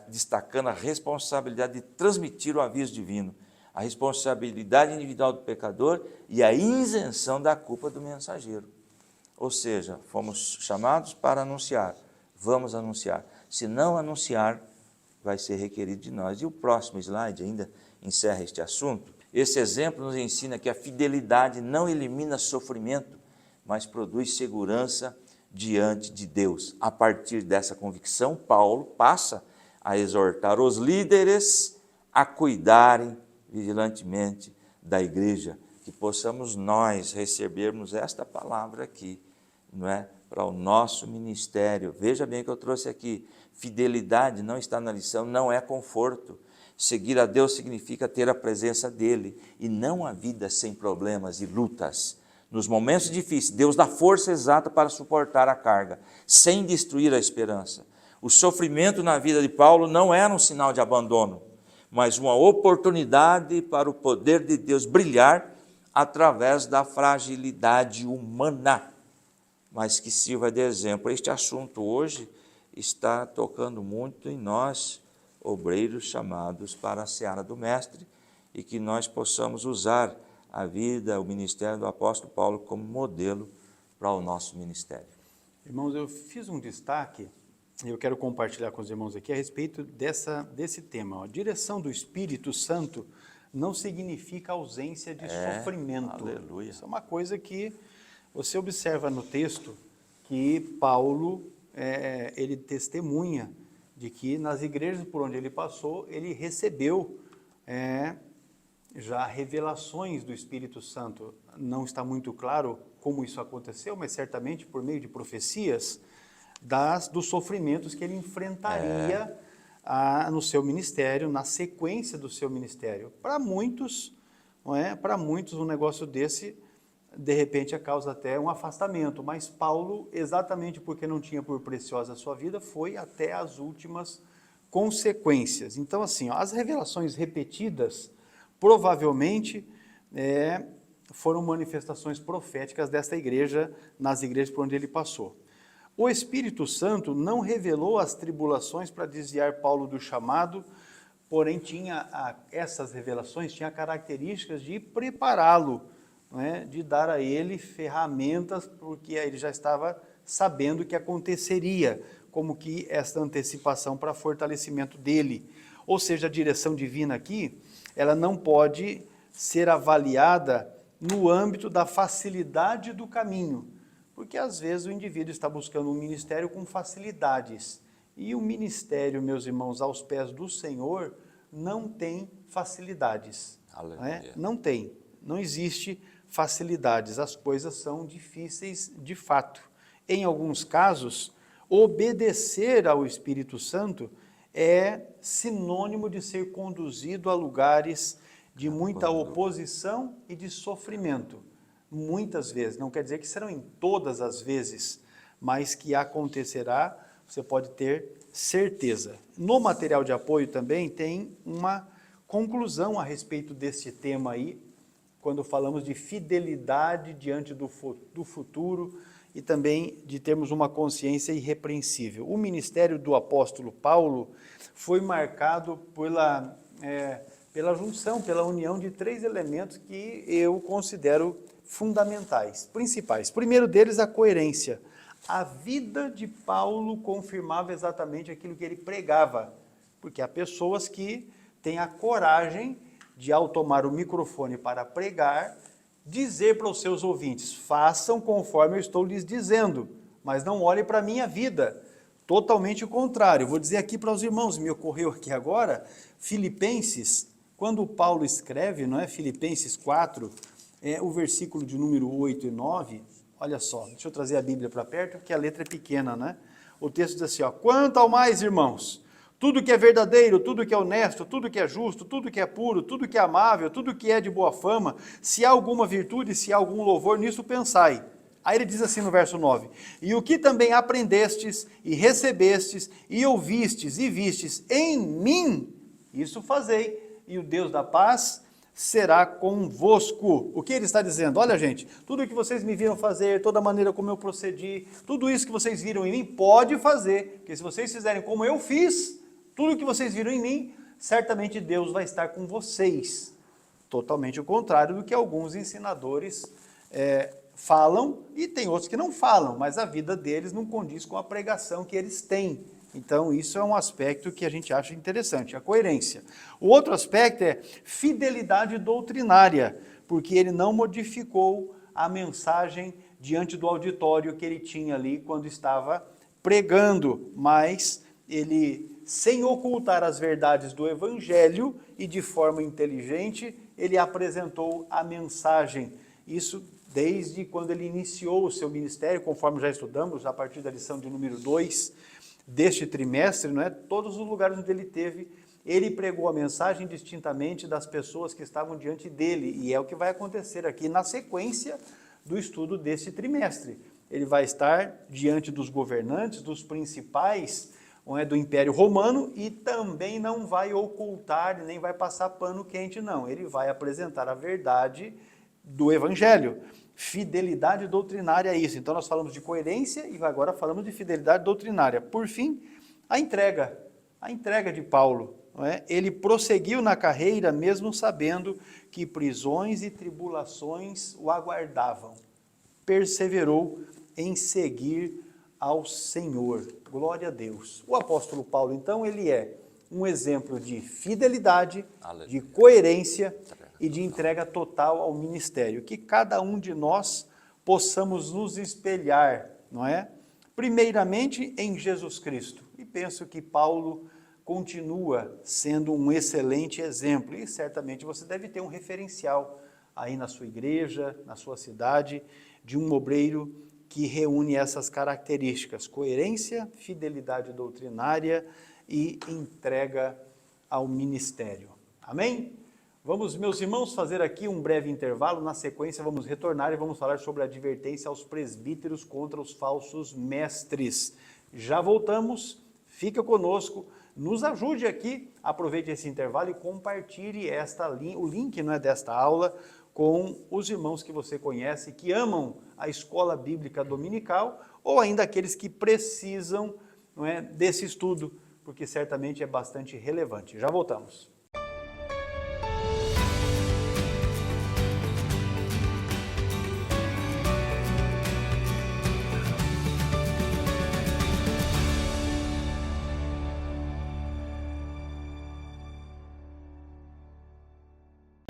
destacando a responsabilidade de transmitir o aviso divino, a responsabilidade individual do pecador e a isenção da culpa do mensageiro. Ou seja, fomos chamados para anunciar, vamos anunciar. Se não anunciar, vai ser requerido de nós. E o próximo slide ainda encerra este assunto. Esse exemplo nos ensina que a fidelidade não elimina sofrimento, mas produz segurança diante de Deus. A partir dessa convicção, Paulo passa a exortar os líderes a cuidarem vigilantemente da igreja, que possamos nós recebermos esta palavra aqui, não é? Para o nosso ministério. Veja bem o que eu trouxe aqui. Fidelidade não está na lição, não é conforto. Seguir a Deus significa ter a presença dEle e não a vida sem problemas e lutas. Nos momentos difíceis, Deus dá força exata para suportar a carga, sem destruir a esperança. O sofrimento na vida de Paulo não era um sinal de abandono, mas uma oportunidade para o poder de Deus brilhar através da fragilidade humana, mas que sirva de exemplo. Este assunto hoje está tocando muito em nós, obreiros chamados para a seara do Mestre, e que nós possamos usar a vida, o ministério do apóstolo Paulo como modelo para o nosso ministério. Irmãos, eu fiz um destaque, e eu quero compartilhar com os irmãos aqui a respeito desse tema. A direção do Espírito Santo não significa ausência de sofrimento. Aleluia. Isso é uma coisa que você observa no texto, que Paulo, ele testemunha de que nas igrejas por onde ele passou, ele recebeu já revelações do Espírito Santo. Não está muito claro como isso aconteceu, mas certamente por meio de profecias dos sofrimentos que ele enfrentaria no seu ministério, na sequência do seu ministério. Para muitos, um negócio desse de repente causa até um afastamento. Mas Paulo, exatamente porque não tinha por preciosa a sua vida, foi até as últimas consequências. Então, assim, ó, as revelações repetidas, provavelmente, foram manifestações proféticas desta igreja, nas igrejas por onde ele passou. O Espírito Santo não revelou as tribulações para desviar Paulo do chamado, porém essas revelações tinham características de prepará-lo, de dar a ele ferramentas, porque ele já estava sabendo o que aconteceria, como que esta antecipação para fortalecimento dele. Ou seja, a direção divina aqui, ela não pode ser avaliada no âmbito da facilidade do caminho, porque às vezes o indivíduo está buscando um ministério com facilidades, e o ministério, meus irmãos, aos pés do Senhor, não tem facilidades. Não tem, não existe facilidades, as coisas são difíceis de fato. Em alguns casos, obedecer ao Espírito Santo é sinônimo de ser conduzido a lugares de muita oposição e de sofrimento. Muitas vezes, não quer dizer que serão em todas as vezes, mas que acontecerá, você pode ter certeza. No material de apoio também tem uma conclusão a respeito desse tema aí, quando falamos de fidelidade diante do futuro e também de termos uma consciência irrepreensível. O ministério do apóstolo Paulo foi marcado pela junção, pela união de 3 elementos que eu considero fundamentais, principais. Primeiro deles, a coerência. A vida de Paulo confirmava exatamente aquilo que ele pregava, porque há pessoas que têm a coragem de, ao tomar o microfone para pregar, dizer para os seus ouvintes: façam conforme eu estou lhes dizendo, mas não olhem para a minha vida. Totalmente o contrário. Vou dizer aqui para os irmãos, me ocorreu aqui agora, Filipenses, quando Paulo escreve, não é? Filipenses 4, o versículo de número 8 e 9, olha só, deixa eu trazer a Bíblia para perto, porque a letra é pequena, né? O texto diz assim, ó: quanto ao mais, irmãos, tudo que é verdadeiro, tudo que é honesto, tudo que é justo, tudo que é puro, tudo que é amável, tudo que é de boa fama, se há alguma virtude, se há algum louvor, nisso pensai. Aí ele diz assim no verso 9, e o que também aprendestes, e recebestes, e ouvistes, e vistes em mim, isso fazei, e o Deus da paz será convosco. O que ele está dizendo? Olha, gente, tudo que vocês me viram fazer, toda a maneira como eu procedi, tudo isso que vocês viram em mim, pode fazer, porque se vocês fizerem como eu fiz, tudo que vocês viram em mim, certamente Deus vai estar com vocês. Totalmente o contrário do que alguns ensinadores falam, e tem outros que não falam, mas a vida deles não condiz com a pregação que eles têm. Então, isso é um aspecto que a gente acha interessante, a coerência. O outro aspecto é fidelidade doutrinária, porque ele não modificou a mensagem diante do auditório que ele tinha ali quando estava pregando, mas ele, sem ocultar as verdades do Evangelho e de forma inteligente, ele apresentou a mensagem. Isso desde quando ele iniciou o seu ministério, conforme já estudamos, a partir da lição de número 2, deste trimestre, não é? Todos os lugares onde ele teve, ele pregou a mensagem distintamente das pessoas que estavam diante dele, e é o que vai acontecer aqui na sequência do estudo deste trimestre. Ele vai estar diante dos governantes, dos principais, não é, do Império Romano, e também não vai ocultar, nem vai passar pano quente, não. Ele vai apresentar a verdade do Evangelho. Fidelidade doutrinária é isso. Então nós falamos de coerência e agora falamos de fidelidade doutrinária. Por fim, a entrega de Paulo. Não é? Ele prosseguiu na carreira mesmo sabendo que prisões e tribulações o aguardavam. Perseverou em seguir ao Senhor. Glória a Deus. O apóstolo Paulo, então, ele é um exemplo de fidelidade, de coerência e de entrega total ao ministério, que cada um de nós possamos nos espelhar, não é? Primeiramente em Jesus Cristo. E penso que Paulo continua sendo um excelente exemplo, e certamente você deve ter um referencial aí na sua igreja, na sua cidade, de um obreiro que reúne essas características: coerência, fidelidade doutrinária e entrega ao ministério. Amém? Vamos, meus irmãos, fazer aqui um breve intervalo. Na sequência, vamos retornar e vamos falar sobre a advertência aos presbíteros contra os falsos mestres. Já voltamos, fica conosco, nos ajude aqui, aproveite esse intervalo e compartilhe o link desta aula com os irmãos que você conhece, que amam a escola bíblica dominical, ou ainda aqueles que precisam desse estudo, porque certamente é bastante relevante. Já voltamos.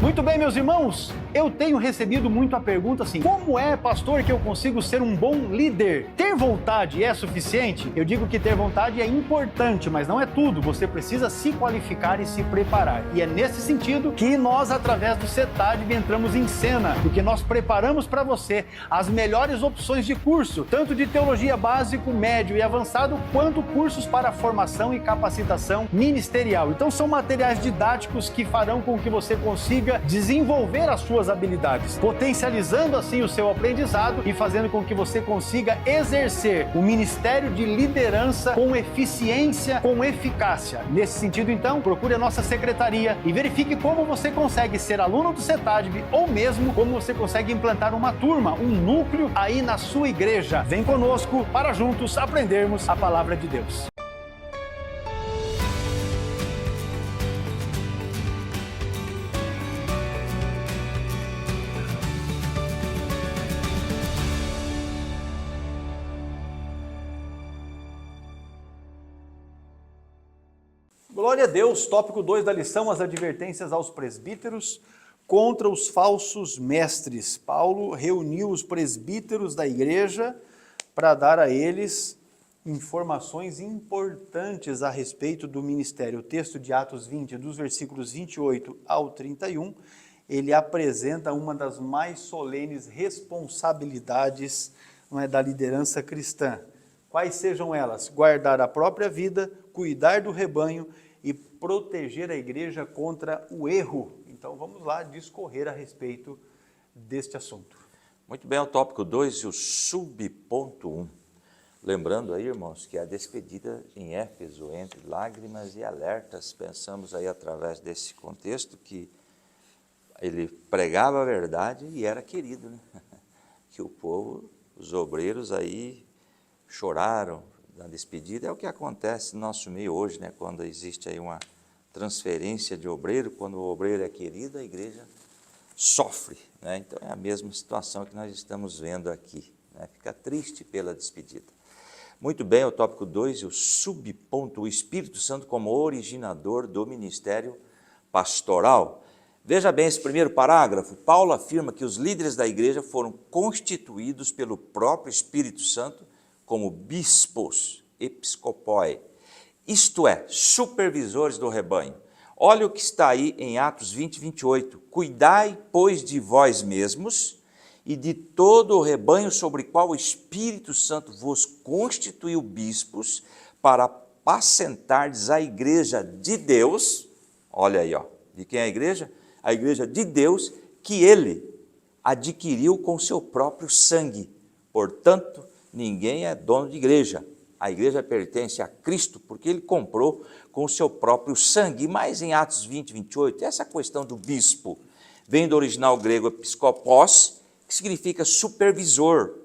Muito bem, meus irmãos, eu tenho recebido muito a pergunta assim: como é, pastor, que eu consigo ser um bom líder? Ter vontade é suficiente? Eu digo que ter vontade é importante, mas não é tudo. Você precisa se qualificar e se preparar. E é nesse sentido que nós, através do CETADV, entramos em cena, porque nós preparamos para você as melhores opções de curso, tanto de teologia básico, médio e avançado, quanto cursos para formação e capacitação ministerial. Então são materiais didáticos que farão com que você consiga desenvolver as suas habilidades, potencializando assim o seu aprendizado e fazendo com que você consiga exercer o ministério de liderança com eficiência, com eficácia. Nesse sentido, então, procure a nossa secretaria e verifique como você consegue ser aluno do CETADV ou mesmo como você consegue implantar uma turma, um núcleo aí na sua igreja. Vem conosco para juntos aprendermos a palavra de Deus. Glória a Deus, tópico 2 da lição, as advertências aos presbíteros contra os falsos mestres. Paulo reuniu os presbíteros da igreja para dar a eles informações importantes a respeito do ministério. O texto de Atos 20, dos versículos 28 ao 31, ele apresenta uma das mais solenes responsabilidades da liderança cristã. Quais sejam elas? Guardar a própria vida, cuidar do rebanho e proteger a igreja contra o erro. Então vamos lá discorrer a respeito deste assunto. Muito bem, o tópico 2 e o subponto 1. Lembrando aí, irmãos, que a despedida em Éfeso, entre lágrimas e alertas, pensamos aí através desse contexto que ele pregava a verdade e era querido, né? Que o povo, os obreiros aí choraram na despedida. É o que acontece no nosso meio hoje, né? Quando existe aí uma transferência de obreiro, quando o obreiro é querido, a igreja sofre, né? Então é a mesma situação que nós estamos vendo aqui, né? Fica triste pela despedida. Muito bem, o tópico 2 e o subponto, o Espírito Santo como originador do ministério pastoral. Veja bem esse primeiro parágrafo. Paulo afirma que os líderes da igreja foram constituídos pelo próprio Espírito Santo como bispos, episcopoi, isto é, supervisores do rebanho. Olha o que está aí em Atos 20, 28. Cuidai, pois, de vós mesmos e de todo o rebanho sobre o qual o Espírito Santo vos constituiu bispos para apacentardes a igreja de Deus. Olha aí, ó, de quem é a igreja? A igreja de Deus, que ele adquiriu com seu próprio sangue. Portanto, ninguém é dono de igreja. A igreja pertence a Cristo, porque ele comprou com o seu próprio sangue. Mas em Atos 20, 28, essa questão do bispo vem do original grego episkopos, que significa supervisor,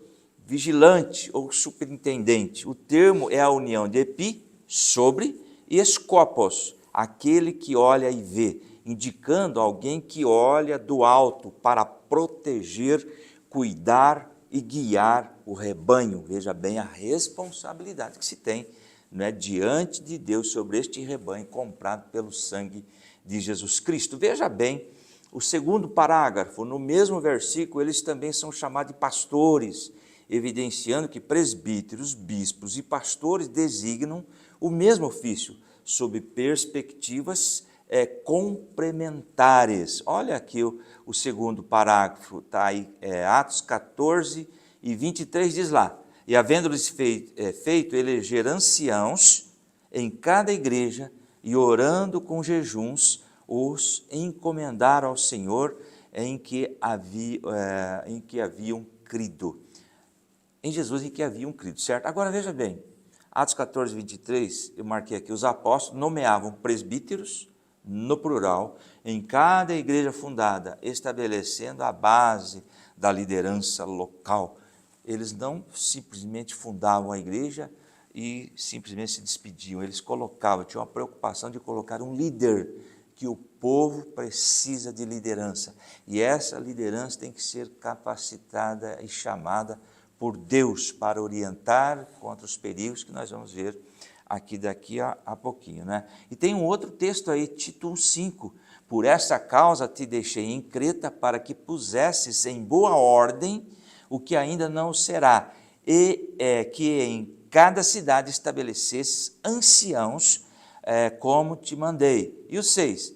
vigilante ou superintendente. O termo é a união de epi, sobre, e skopos, aquele que olha e vê, indicando alguém que olha do alto para proteger, cuidar e guiar o rebanho. Veja bem a responsabilidade que se tem, né, diante de Deus sobre este rebanho comprado pelo sangue de Jesus Cristo. Veja bem o segundo parágrafo, no mesmo versículo, eles também são chamados de pastores, evidenciando que presbíteros, bispos e pastores designam o mesmo ofício, sob perspectivas complementares. Olha aqui o segundo parágrafo, está aí, Atos 14 e 23 diz lá: e havendo-lhes feito eleger anciãos em cada igreja, e orando com jejuns, os encomendaram ao Senhor em que haviam crido. Em Jesus em que haviam crido, certo? Agora veja bem, Atos 14, 23, eu marquei aqui, os apóstolos nomeavam presbíteros, no plural, em cada igreja fundada, estabelecendo a base da liderança local. Eles não simplesmente fundavam a igreja e simplesmente se despediam, eles colocavam, tinham a preocupação de colocar um líder, que o povo precisa de liderança, e essa liderança tem que ser capacitada e chamada por Deus para orientar contra os perigos que nós vamos ver aqui daqui a pouquinho, né? E tem um outro texto aí, Tito 1,5, por essa causa te deixei em Creta para que pusesses em boa ordem o que ainda não será, e que em cada cidade estabelecesses anciãos, como te mandei. E o 6,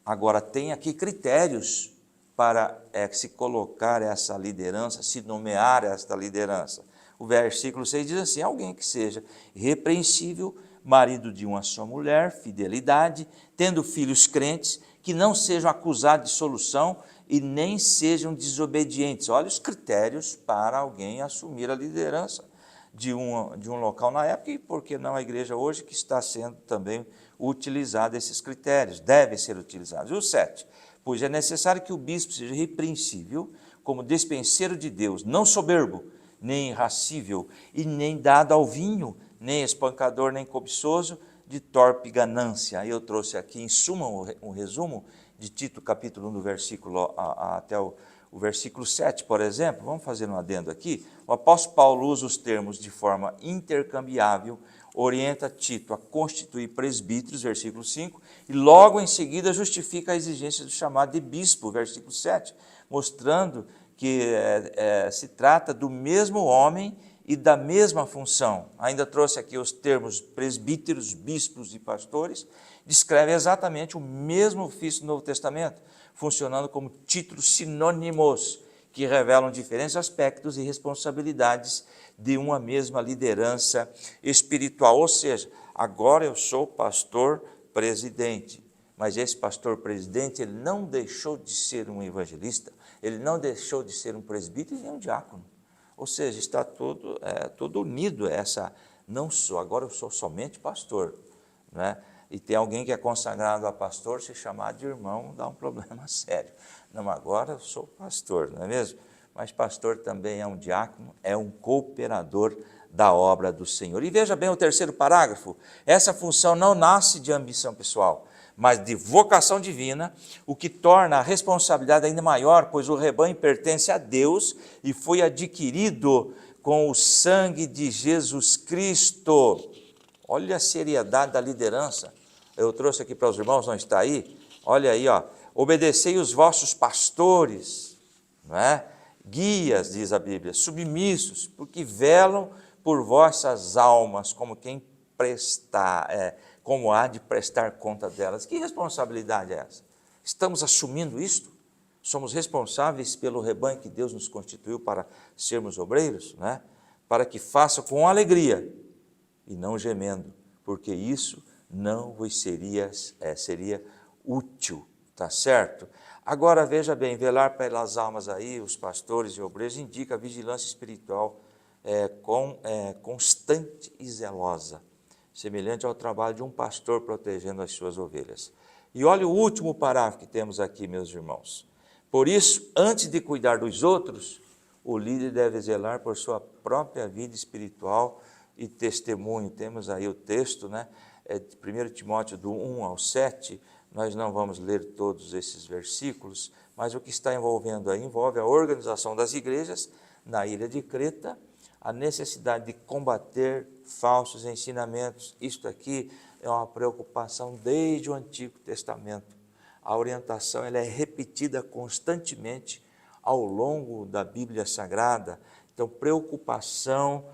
agora tem aqui critérios para se colocar essa liderança, se nomear esta liderança. O versículo 6 diz assim, alguém que seja irrepreensível, marido de uma só mulher, fidelidade, tendo filhos crentes, que não sejam acusados de dissolução e nem sejam desobedientes. Olha os critérios para alguém assumir a liderança de um local na época, e por que não a igreja hoje, que está sendo também utilizado esses critérios, devem ser utilizados. E o 7, pois é necessário que o bispo seja irrepreensível, como despenseiro de Deus, não soberbo, nem irascível, e nem dado ao vinho, nem espancador, nem cobiçoso, de torpe ganância. Aí eu trouxe aqui em suma um resumo de Tito capítulo 1, do versículo até o versículo 7, por exemplo. Vamos fazer um adendo aqui. O apóstolo Paulo usa os termos de forma intercambiável, orienta Tito a constituir presbíteros, versículo 5, e logo em seguida justifica a exigência do chamado de bispo, versículo 7, mostrando que se trata do mesmo homem e da mesma função. Ainda trouxe aqui os termos presbíteros, bispos e pastores, descreve exatamente o mesmo ofício do Novo Testamento, funcionando como títulos sinônimos, que revelam diferentes aspectos e responsabilidades de uma mesma liderança espiritual. Ou seja, agora eu sou pastor presidente, mas esse pastor presidente, ele não deixou de ser um evangelista, ele não deixou de ser um presbítero e nem um diácono. Ou seja, está tudo unido essa, não sou, agora eu sou somente pastor, né? E tem alguém que é consagrado a pastor, se chamar de irmão, dá um problema sério. Não, agora eu sou pastor, não é mesmo? Mas pastor também é um diácono, é um cooperador da obra do Senhor. E veja bem o terceiro parágrafo, essa função não nasce de ambição pessoal, mas de vocação divina, o que torna a responsabilidade ainda maior, pois o rebanho pertence a Deus e foi adquirido com o sangue de Jesus Cristo. Olha a seriedade da liderança. Eu trouxe aqui para os irmãos, não está aí? Olha aí, ó. Obedecei os vossos pastores, não é? Guias, diz a Bíblia, submissos, porque velam por vossas almas, como quem como há de prestar conta delas. Que responsabilidade é essa? Estamos assumindo isto? Somos responsáveis pelo rebanho que Deus nos constituiu para sermos obreiros, né? Para que faça com alegria e não gemendo, porque isso não vos seria útil, tá certo? Agora veja bem, velar pelas almas aí, os pastores e obreiros, indica a vigilância espiritual constante e zelosa, semelhante ao trabalho de um pastor protegendo as suas ovelhas. E olha o último parágrafo que temos aqui, meus irmãos. Por isso, antes de cuidar dos outros, o líder deve zelar por sua própria vida espiritual e testemunho. Temos aí o texto, né? 1 Timóteo do 1 ao 7, nós não vamos ler todos esses versículos, mas o que está envolvendo aí envolve a organização das igrejas na ilha de Creta, a necessidade de combater falsos ensinamentos. Isto aqui é uma preocupação desde o Antigo Testamento. A orientação ela é repetida constantemente ao longo da Bíblia Sagrada. Então, preocupação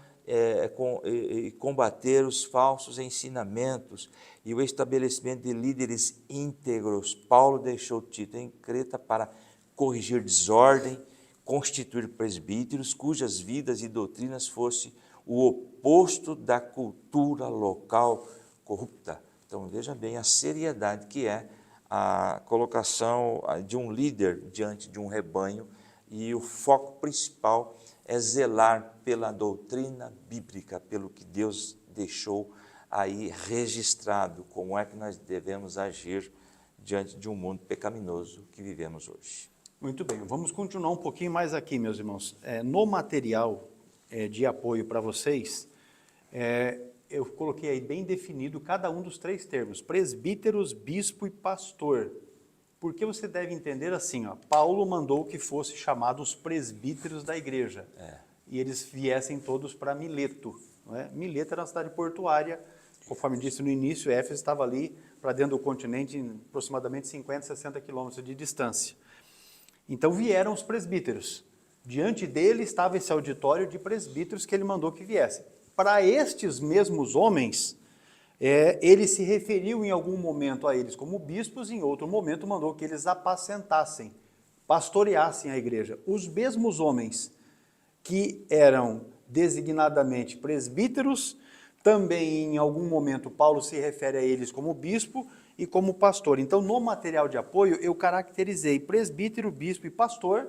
combater os falsos ensinamentos e o estabelecimento de líderes íntegros. Paulo deixou Tito em Creta para corrigir desordem, constituir presbíteros cujas vidas e doutrinas fosse o oposto da cultura local corrupta. Então veja bem a seriedade que é a colocação de um líder diante de um rebanho, e o foco principal é zelar pela doutrina bíblica, pelo que Deus deixou aí registrado, como é que nós devemos agir diante de um mundo pecaminoso que vivemos hoje. Muito bem, vamos continuar um pouquinho mais aqui, meus irmãos. No material de apoio para vocês, eu coloquei aí bem definido cada um dos 3 termos, presbíteros, bispo e pastor. Porque você deve entender assim, ó, Paulo mandou que fosse chamados presbíteros da igreja, e eles viessem todos para Mileto. Não é? Mileto era uma cidade portuária, conforme disse no início, Éfeso estava ali para dentro do continente, em aproximadamente 50, 60 quilômetros de distância. Então vieram os presbíteros. Diante dele estava esse auditório de presbíteros que ele mandou que viessem. Para estes mesmos homens, ele se referiu em algum momento a eles como bispos, em outro momento mandou que eles apacentassem, pastoreassem a igreja. Os mesmos homens que eram designadamente presbíteros, também em algum momento Paulo se refere a eles como bispo e como pastor. Então, no material de apoio, eu caracterizei presbítero, bispo e pastor,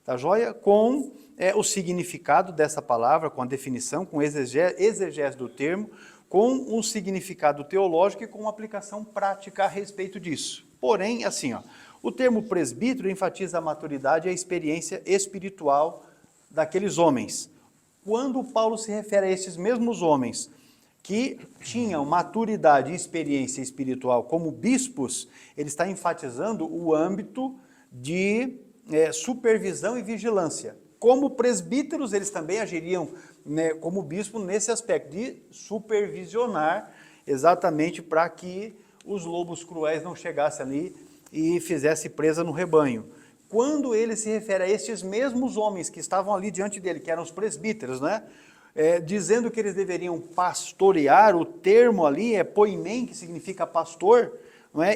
tá joia? Com o significado dessa palavra, com a definição, com exegese do termo, com um significado teológico e com uma aplicação prática a respeito disso. Porém, assim, ó, o termo presbítero enfatiza a maturidade e a experiência espiritual daqueles homens. Quando Paulo se refere a esses mesmos homens que tinham maturidade e experiência espiritual como bispos, ele está enfatizando o âmbito de supervisão e vigilância. Como presbíteros, eles também agiriam como bispo nesse aspecto de supervisionar, exatamente para que os lobos cruéis não chegassem ali e fizessem presa no rebanho. Quando ele se refere a estes mesmos homens que estavam ali diante dele, que eram os presbíteros, dizendo que eles deveriam pastorear, o termo ali é poimen, que significa pastor,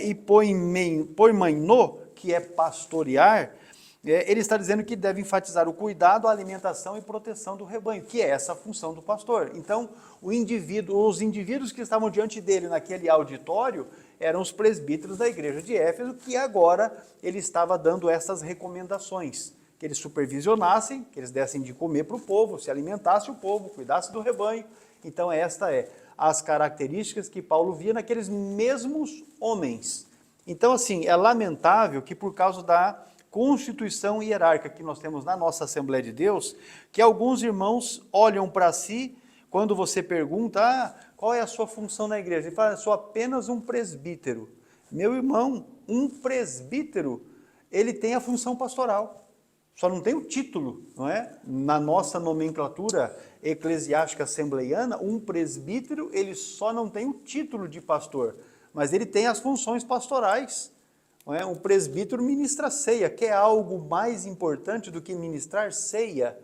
e poimaino, que é pastorear, ele está dizendo que deve enfatizar o cuidado, a alimentação e proteção do rebanho, que é essa a função do pastor. Então, os indivíduos que estavam diante dele naquele auditório eram os presbíteros da igreja de Éfeso, que agora ele estava dando essas recomendações, que eles supervisionassem, que eles dessem de comer para o povo, se alimentasse o povo, cuidasse do rebanho. Então, esta as características que Paulo via naqueles mesmos homens. Então, assim, é lamentável que por causa da constituição hierárquica que nós temos na nossa Assembleia de Deus, que alguns irmãos olham para si, quando você pergunta, qual é a sua função na igreja? Ele fala, sou apenas um presbítero. Meu irmão, um presbítero, ele tem a função pastoral, só não tem o título, não é? Na nossa nomenclatura eclesiástica assembleiana, um presbítero, ele só não tem o título de pastor, mas ele tem as funções pastorais. Um presbítero ministra ceia, que é algo mais importante do que ministrar ceia.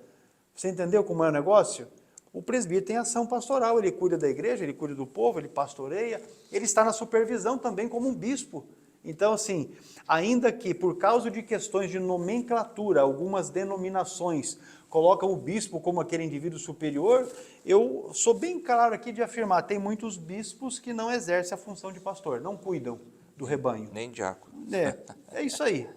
Você entendeu como é o negócio? O presbítero tem ação pastoral, ele cuida da igreja, ele cuida do povo, ele pastoreia, ele está na supervisão também como um bispo. Então, assim, ainda que por causa de questões de nomenclatura, algumas denominações colocam o bispo como aquele indivíduo superior, eu sou bem claro aqui de afirmar, tem muitos bispos que não exercem a função de pastor, não cuidam do rebanho. Nem diácono. É isso aí.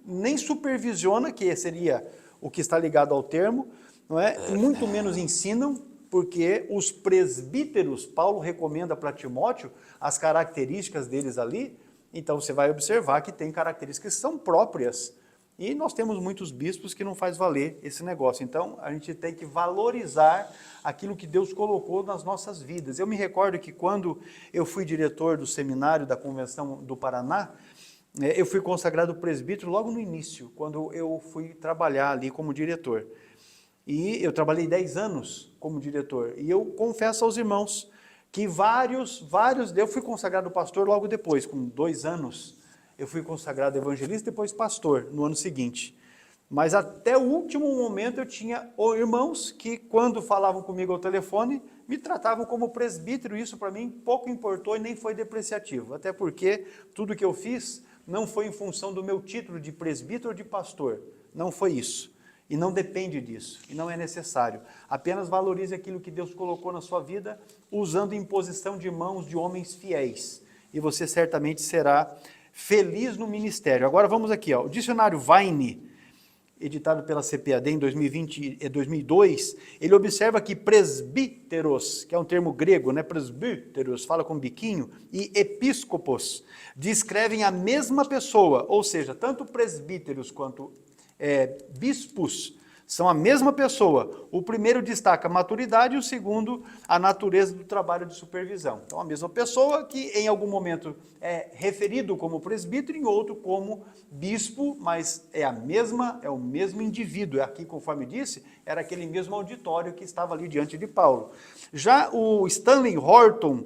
Nem supervisiona, que seria o que está ligado ao termo, não é? Muito menos ensinam, porque os presbíteros, Paulo recomenda para Timóteo as características deles ali, então você vai observar que tem características que são próprias. E nós temos muitos bispos que não faz valer esse negócio. Então, a gente tem que valorizar aquilo que Deus colocou nas nossas vidas. Eu me recordo que quando eu fui diretor do seminário da Convenção do Paraná, eu fui consagrado presbítero logo no início, quando eu fui trabalhar ali como diretor. E eu trabalhei 10 anos como diretor. E eu confesso aos irmãos que eu fui consagrado pastor logo depois, com 2 anos. Eu fui consagrado evangelista e depois pastor no ano seguinte. Mas até o último momento eu tinha irmãos que, quando falavam comigo ao telefone, me tratavam como presbítero. Isso para mim pouco importou e nem foi depreciativo. Até porque tudo que eu fiz não foi em função do meu título de presbítero ou de pastor. Não foi isso. E não depende disso. E não é necessário. Apenas valorize aquilo que Deus colocou na sua vida, usando imposição de mãos de homens fiéis. E você certamente será feliz no ministério. Agora vamos aqui, ó, o dicionário Vine, editado pela CPAD em 2002, ele observa que presbíteros, que é um termo grego, né? Presbíteros, fala com biquinho, e episcopos descrevem a mesma pessoa, ou seja, tanto presbíteros quanto bispos são a mesma pessoa. O primeiro destaca a maturidade e o segundo a natureza do trabalho de supervisão. Então, a mesma pessoa que em algum momento é referido como presbítero, em outro como bispo, mas é o mesmo indivíduo. Aqui, conforme disse, era aquele mesmo auditório que estava ali diante de Paulo. Já o Stanley Horton,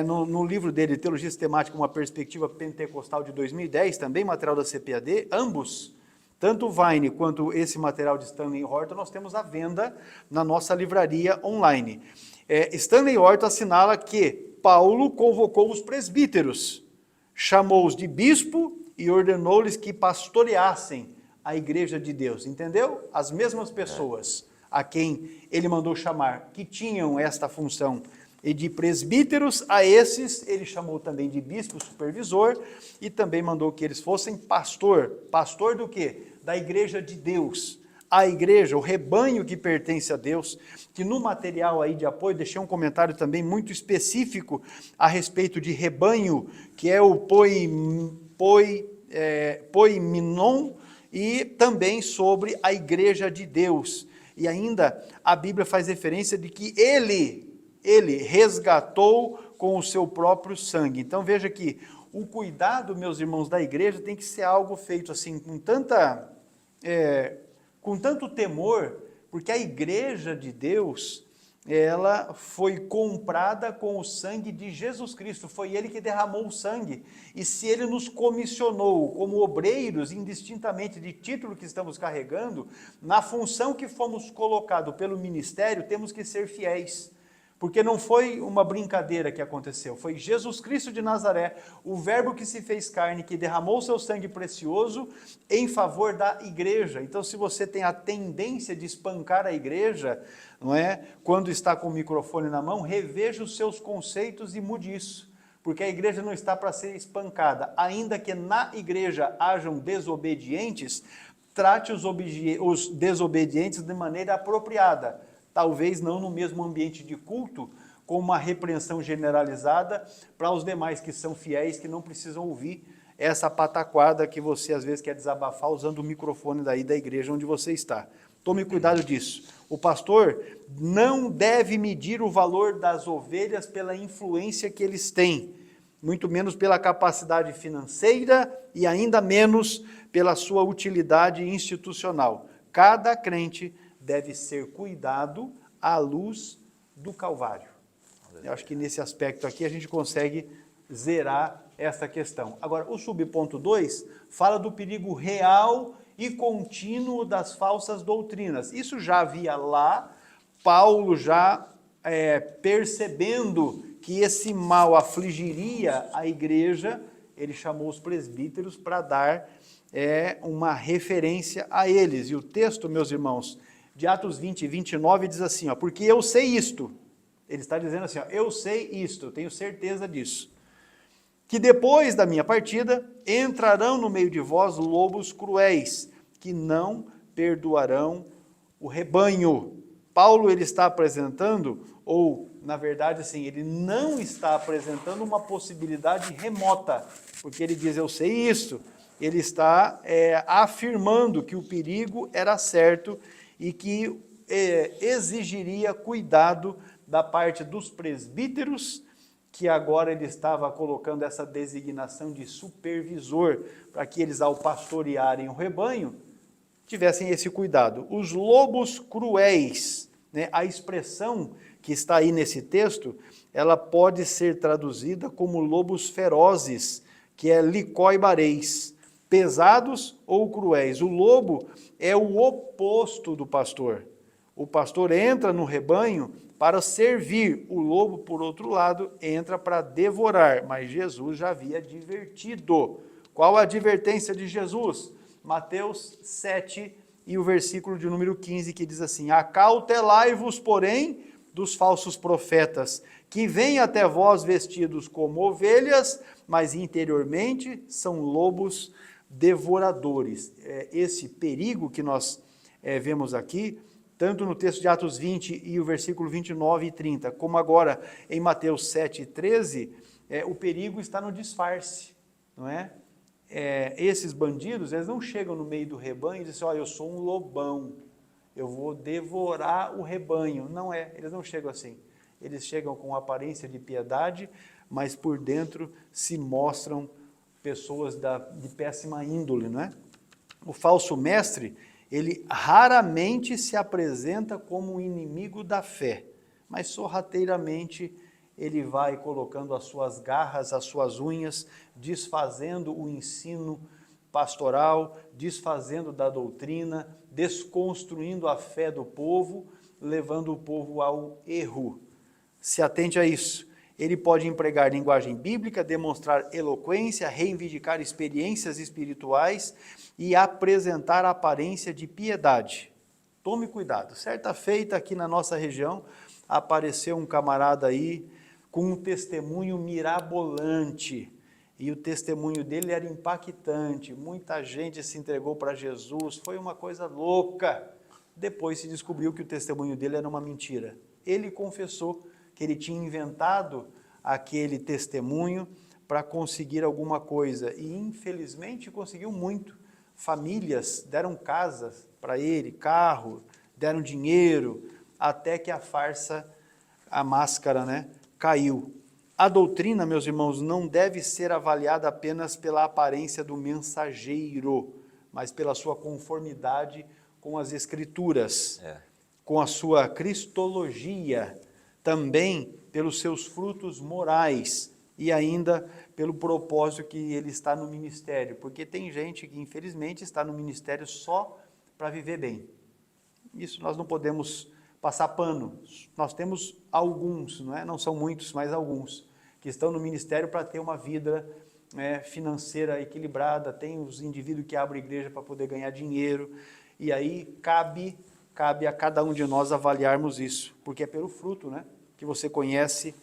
no livro dele, Teologia Sistemática, uma perspectiva pentecostal de 2010, também material da CPAD, ambos, tanto o Vine quanto esse material de Stanley Horton, nós temos à venda na nossa livraria online. Stanley Horton assinala que Paulo convocou os presbíteros, chamou-os de bispo e ordenou-lhes que pastoreassem a igreja de Deus. Entendeu? As mesmas pessoas a quem ele mandou chamar, que tinham esta função, e de presbíteros, a esses ele chamou também de bispo supervisor e também mandou que eles fossem pastor. Pastor do quê? Da igreja de Deus. A igreja, o rebanho que pertence a Deus, que no material aí de apoio, deixei um comentário também muito específico a respeito de rebanho, que é o poiminon, e também sobre a igreja de Deus. E ainda a Bíblia faz referência de que ele resgatou com o seu próprio sangue. Então veja que o cuidado, meus irmãos, da igreja tem que ser algo feito assim com tanto temor, porque a igreja de Deus, ela foi comprada com o sangue de Jesus Cristo, foi ele que derramou o sangue, e se ele nos comissionou como obreiros, indistintamente de título que estamos carregando, na função que fomos colocados pelo ministério, temos que ser fiéis. Porque não foi uma brincadeira que aconteceu, foi Jesus Cristo de Nazaré, o verbo que se fez carne, que derramou seu sangue precioso em favor da igreja. Então, se você tem a tendência de espancar a igreja, não é? Quando está com o microfone na mão, reveja os seus conceitos e mude isso. Porque a igreja não está para ser espancada. Ainda que na igreja hajam desobedientes, trate os desobedientes de maneira apropriada. Talvez não no mesmo ambiente de culto, com uma repreensão generalizada para os demais que são fiéis, que não precisam ouvir essa pataquada que você às vezes quer desabafar usando o microfone daí da igreja onde você está. Tome cuidado disso. O pastor não deve medir o valor das ovelhas pela influência que eles têm, muito menos pela capacidade financeira e ainda menos pela sua utilidade institucional. Cada crente deve ser cuidado à luz do Calvário. Eu acho que nesse aspecto aqui a gente consegue zerar essa questão. Agora, o subponto 2 fala do perigo real e contínuo das falsas doutrinas. Isso já havia lá, Paulo já percebendo que esse mal afligiria a igreja, ele chamou os presbíteros para dar uma referência a eles. E o texto, meus irmãos, de Atos 20 e 29 diz assim, ó, porque eu sei isto, ele está dizendo assim, ó, eu sei isto, eu tenho certeza disso, que depois da minha partida entrarão no meio de vós lobos cruéis, que não perdoarão o rebanho. Paulo ele está apresentando, ou na verdade assim, ele não está apresentando uma possibilidade remota, porque ele diz eu sei isso, ele está afirmando que o perigo era certo e que exigiria cuidado da parte dos presbíteros, que agora ele estava colocando essa designação de supervisor, para que eles, ao pastorearem o rebanho, tivessem esse cuidado. Os lobos cruéis, né, a expressão que está aí nesse texto, ela pode ser traduzida como lobos ferozes, que é licóibareis, pesados ou cruéis. O lobo é o oposto do pastor. O pastor entra no rebanho para servir. O lobo, por outro lado, entra para devorar. Mas Jesus já havia advertido. Qual a advertência de Jesus? Mateus 7 e o versículo de número 15, que diz assim, acautelai-vos, porém, dos falsos profetas, que vêm até vós vestidos como ovelhas, mas interiormente são lobos devoradores. Esse perigo que nós vemos aqui, tanto no texto de Atos 20 e o versículo 29 e 30, como agora em Mateus 7 e 13, o perigo está no disfarce, não é? Esses bandidos, eles não chegam no meio do rebanho e dizem, eu sou um lobão, eu vou devorar o rebanho. Não eles não chegam assim. Eles chegam com aparência de piedade, mas por dentro se mostram pessoas de péssima índole, não é? O falso mestre, ele raramente se apresenta como um inimigo da fé, mas sorrateiramente ele vai colocando as suas garras, as suas unhas, desfazendo o ensino pastoral, desfazendo da doutrina, desconstruindo a fé do povo, levando o povo ao erro. Se atente a isso. Ele pode empregar linguagem bíblica, demonstrar eloquência, reivindicar experiências espirituais e apresentar a aparência de piedade. Tome cuidado. Certa feita aqui na nossa região, apareceu um camarada aí com um testemunho mirabolante. E o testemunho dele era impactante. Muita gente se entregou para Jesus. Foi uma coisa louca. Depois se descobriu que o testemunho dele era uma mentira. Ele confessou que ele tinha inventado aquele testemunho para conseguir alguma coisa. E, infelizmente, conseguiu muito. Famílias deram casas para ele, carro, deram dinheiro, até que a farsa, a máscara, né, caiu. A doutrina, meus irmãos, não deve ser avaliada apenas pela aparência do mensageiro, mas pela sua conformidade com as Escrituras, com a sua cristologia, também pelos seus frutos morais e ainda pelo propósito que ele está no ministério, porque tem gente que infelizmente está no ministério só para viver bem. Isso nós não podemos passar pano. Nós temos alguns, não são muitos, mas alguns, que estão no ministério para ter uma vida financeira equilibrada, tem os indivíduos que abrem igreja para poder ganhar dinheiro, e aí cabe a cada um de nós avaliarmos isso, porque é pelo fruto, que você conhece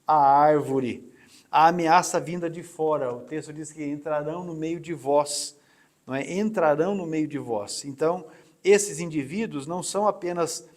a árvore. A ameaça vinda de fora, o texto diz que entrarão no meio de vós, entrarão no meio de vós. Então, esses indivíduos não são apenas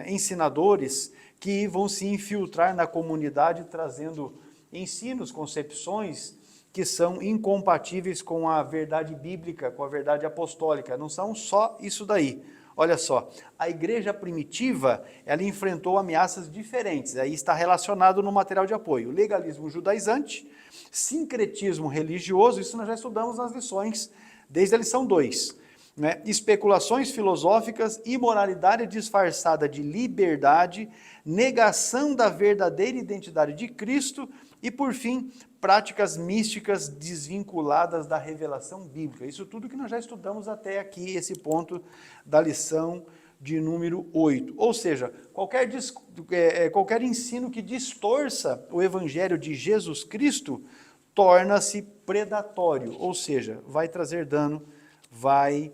ensinadores que vão se infiltrar na comunidade trazendo ensinos, concepções que são incompatíveis com a verdade bíblica, com a verdade apostólica. Não são só isso daí. Olha só, a igreja primitiva, ela enfrentou ameaças diferentes, aí está relacionado no material de apoio. Legalismo judaizante, sincretismo religioso, isso nós já estudamos nas lições, desde a lição 2. Especulações filosóficas, imoralidade disfarçada de liberdade, negação da verdadeira identidade de Cristo e, por fim, práticas místicas desvinculadas da revelação bíblica. Isso tudo que nós já estudamos até aqui, esse ponto da lição de número 8. Ou seja, qualquer ensino que distorça o evangelho de Jesus Cristo torna-se predatório, ou seja, vai trazer dano, vai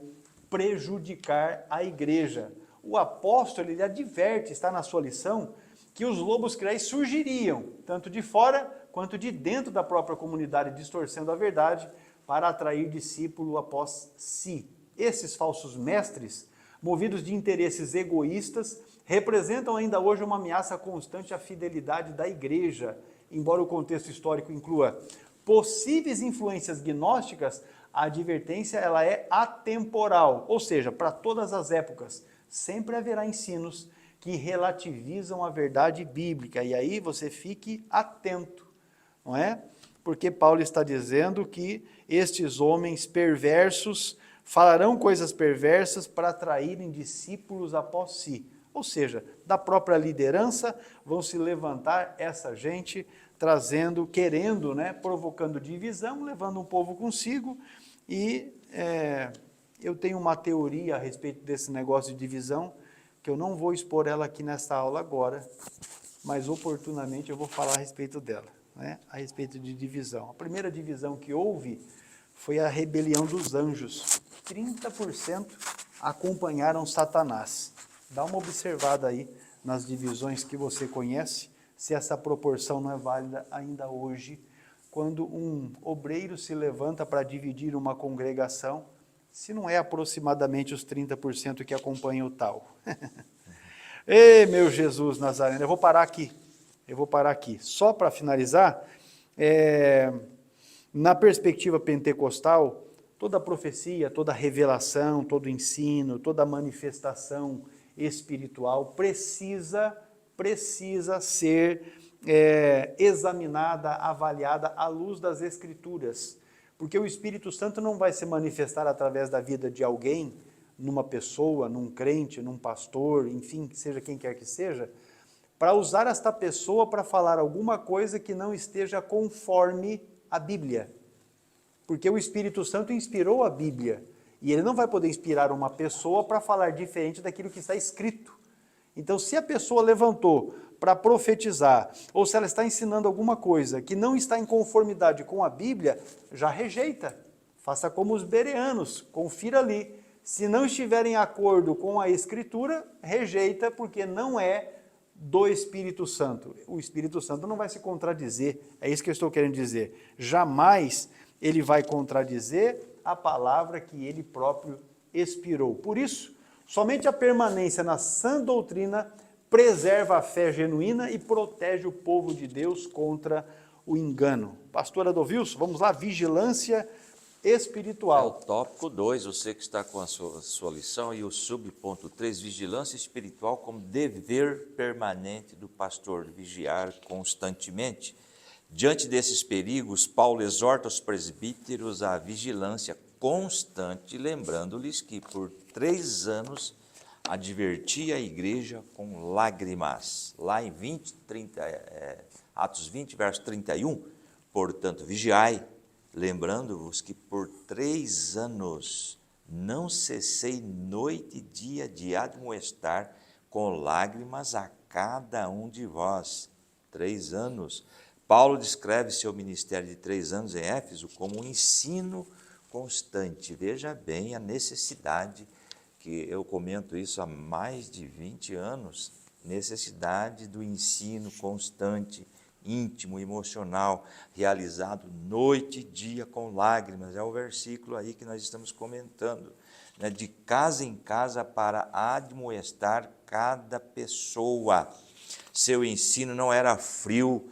prejudicar a igreja. O apóstolo, ele adverte, está na sua lição, que os lobos cruéis surgiriam, tanto de fora quanto de dentro da própria comunidade, distorcendo a verdade para atrair discípulo após si. Esses falsos mestres, movidos de interesses egoístas, representam ainda hoje uma ameaça constante à fidelidade da igreja. Embora o contexto histórico inclua possíveis influências gnósticas, a advertência ela é atemporal, ou seja, para todas as épocas. Sempre haverá ensinos que relativizam a verdade bíblica, e aí você fique atento, não é? Porque Paulo está dizendo que estes homens perversos falarão coisas perversas para atraírem discípulos após si. Ou seja, da própria liderança vão se levantar essa gente trazendo, querendo, provocando divisão, levando um povo consigo. E eu tenho uma teoria a respeito desse negócio de divisão, que eu não vou expor ela aqui nessa aula agora, mas oportunamente eu vou falar a respeito dela, a respeito de divisão. A primeira divisão que houve foi a rebelião dos anjos. 30% acompanharam Satanás. Dá uma observada aí nas divisões que você conhece, se essa proporção não é válida ainda hoje, quando um obreiro se levanta para dividir uma congregação, se não é aproximadamente os 30% que acompanham o tal. Ei, meu Jesus Nazareno, eu vou parar aqui. Só para finalizar, na perspectiva pentecostal, toda profecia, toda revelação, todo ensino, toda manifestação espiritual precisa ser examinada, avaliada à luz das Escrituras, porque o Espírito Santo não vai se manifestar através da vida de alguém, numa pessoa, num crente, num pastor, enfim, seja quem quer que seja, para usar esta pessoa para falar alguma coisa que não esteja conforme a Bíblia. Porque o Espírito Santo inspirou a Bíblia, e ele não vai poder inspirar uma pessoa para falar diferente daquilo que está escrito. Então, se a pessoa levantou para profetizar, ou se ela está ensinando alguma coisa que não está em conformidade com a Bíblia, já rejeita. Faça como os bereanos, confira ali. Se não estiver em acordo com a Escritura, rejeita, porque não é do Espírito Santo. O Espírito Santo não vai se contradizer, é isso que eu estou querendo dizer. Jamais ele vai contradizer a palavra que ele próprio expirou. Por isso, somente a permanência na sã doutrina preserva a fé genuína e protege o povo de Deus contra o engano. Pastor Adolvilson, vamos lá, vigilância espiritual. É o tópico 2, você que está com a sua lição, e o subponto 3, vigilância espiritual como dever permanente do pastor, vigiar constantemente. Diante desses perigos, Paulo exorta os presbíteros à vigilância constante, lembrando-lhes que por 3 anos advertia a igreja com lágrimas. Lá em Atos 20, verso 31, portanto, vigiai, lembrando-vos que por 3 anos não cessei noite e dia de admoestar com lágrimas a cada um de vós. 3 anos. Paulo descreve seu ministério de 3 anos em Éfeso como um ensino constante. Veja bem a necessidade, que eu comento isso há mais de 20 anos, necessidade do ensino constante, íntimo, emocional, realizado noite e dia com lágrimas. É o versículo aí que nós estamos comentando, né? De casa em casa para admoestar cada pessoa. Seu ensino não era frio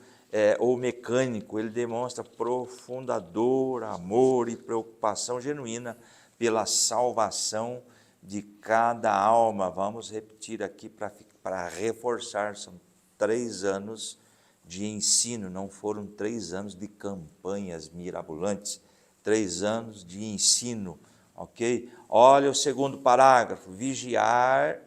ou mecânico, ele demonstra profunda dor, amor e preocupação genuína pela salvação de cada alma. Vamos repetir aqui para reforçar, são 3 anos de ensino, não foram 3 anos de campanhas mirabolantes, 3 anos de ensino, ok? Olha o segundo parágrafo, vigiar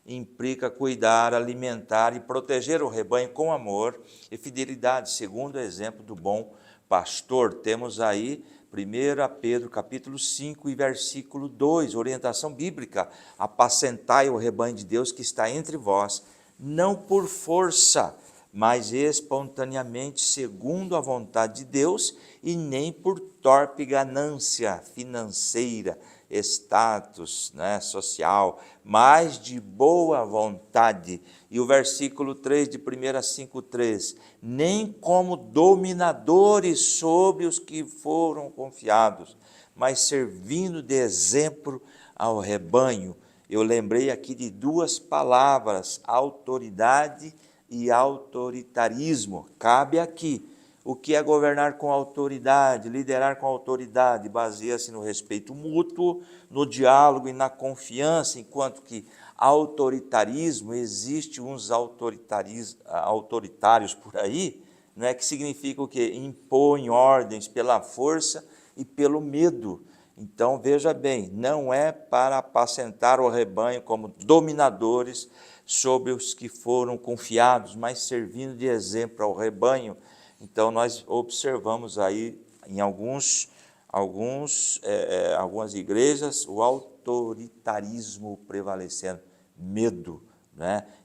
implica cuidar, alimentar e proteger o rebanho com amor e fidelidade, segundo o exemplo do bom pastor. Temos aí 1 Pedro capítulo 5 e versículo 2, orientação bíblica: apacentai o rebanho de Deus que está entre vós, não por força, mas espontaneamente, segundo a vontade de Deus, e nem por torpe ganância financeira, status, social, mas de boa vontade. E o versículo 3 de 1 5,3, nem como dominadores sobre os que foram confiados, mas servindo de exemplo ao rebanho. Eu lembrei aqui de 2 palavras, autoridade e autoritarismo. Cabe aqui. O que é governar com autoridade, liderar com autoridade? Baseia-se no respeito mútuo, no diálogo e na confiança, enquanto que autoritarismo, existe uns autoritários por aí, que significa o quê? Impõe ordens pela força e pelo medo. Então, veja bem, não é para apacentar o rebanho como dominadores sobre os que foram confiados, mas servindo de exemplo ao rebanho. Então, nós observamos aí em algumas igrejas o autoritarismo prevalecendo, medo,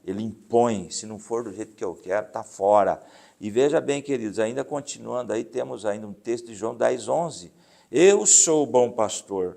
Ele impõe, se não for do jeito que eu quero, está fora. E veja bem, queridos, ainda continuando aí, temos ainda um texto de João 10:11. Eu sou o bom pastor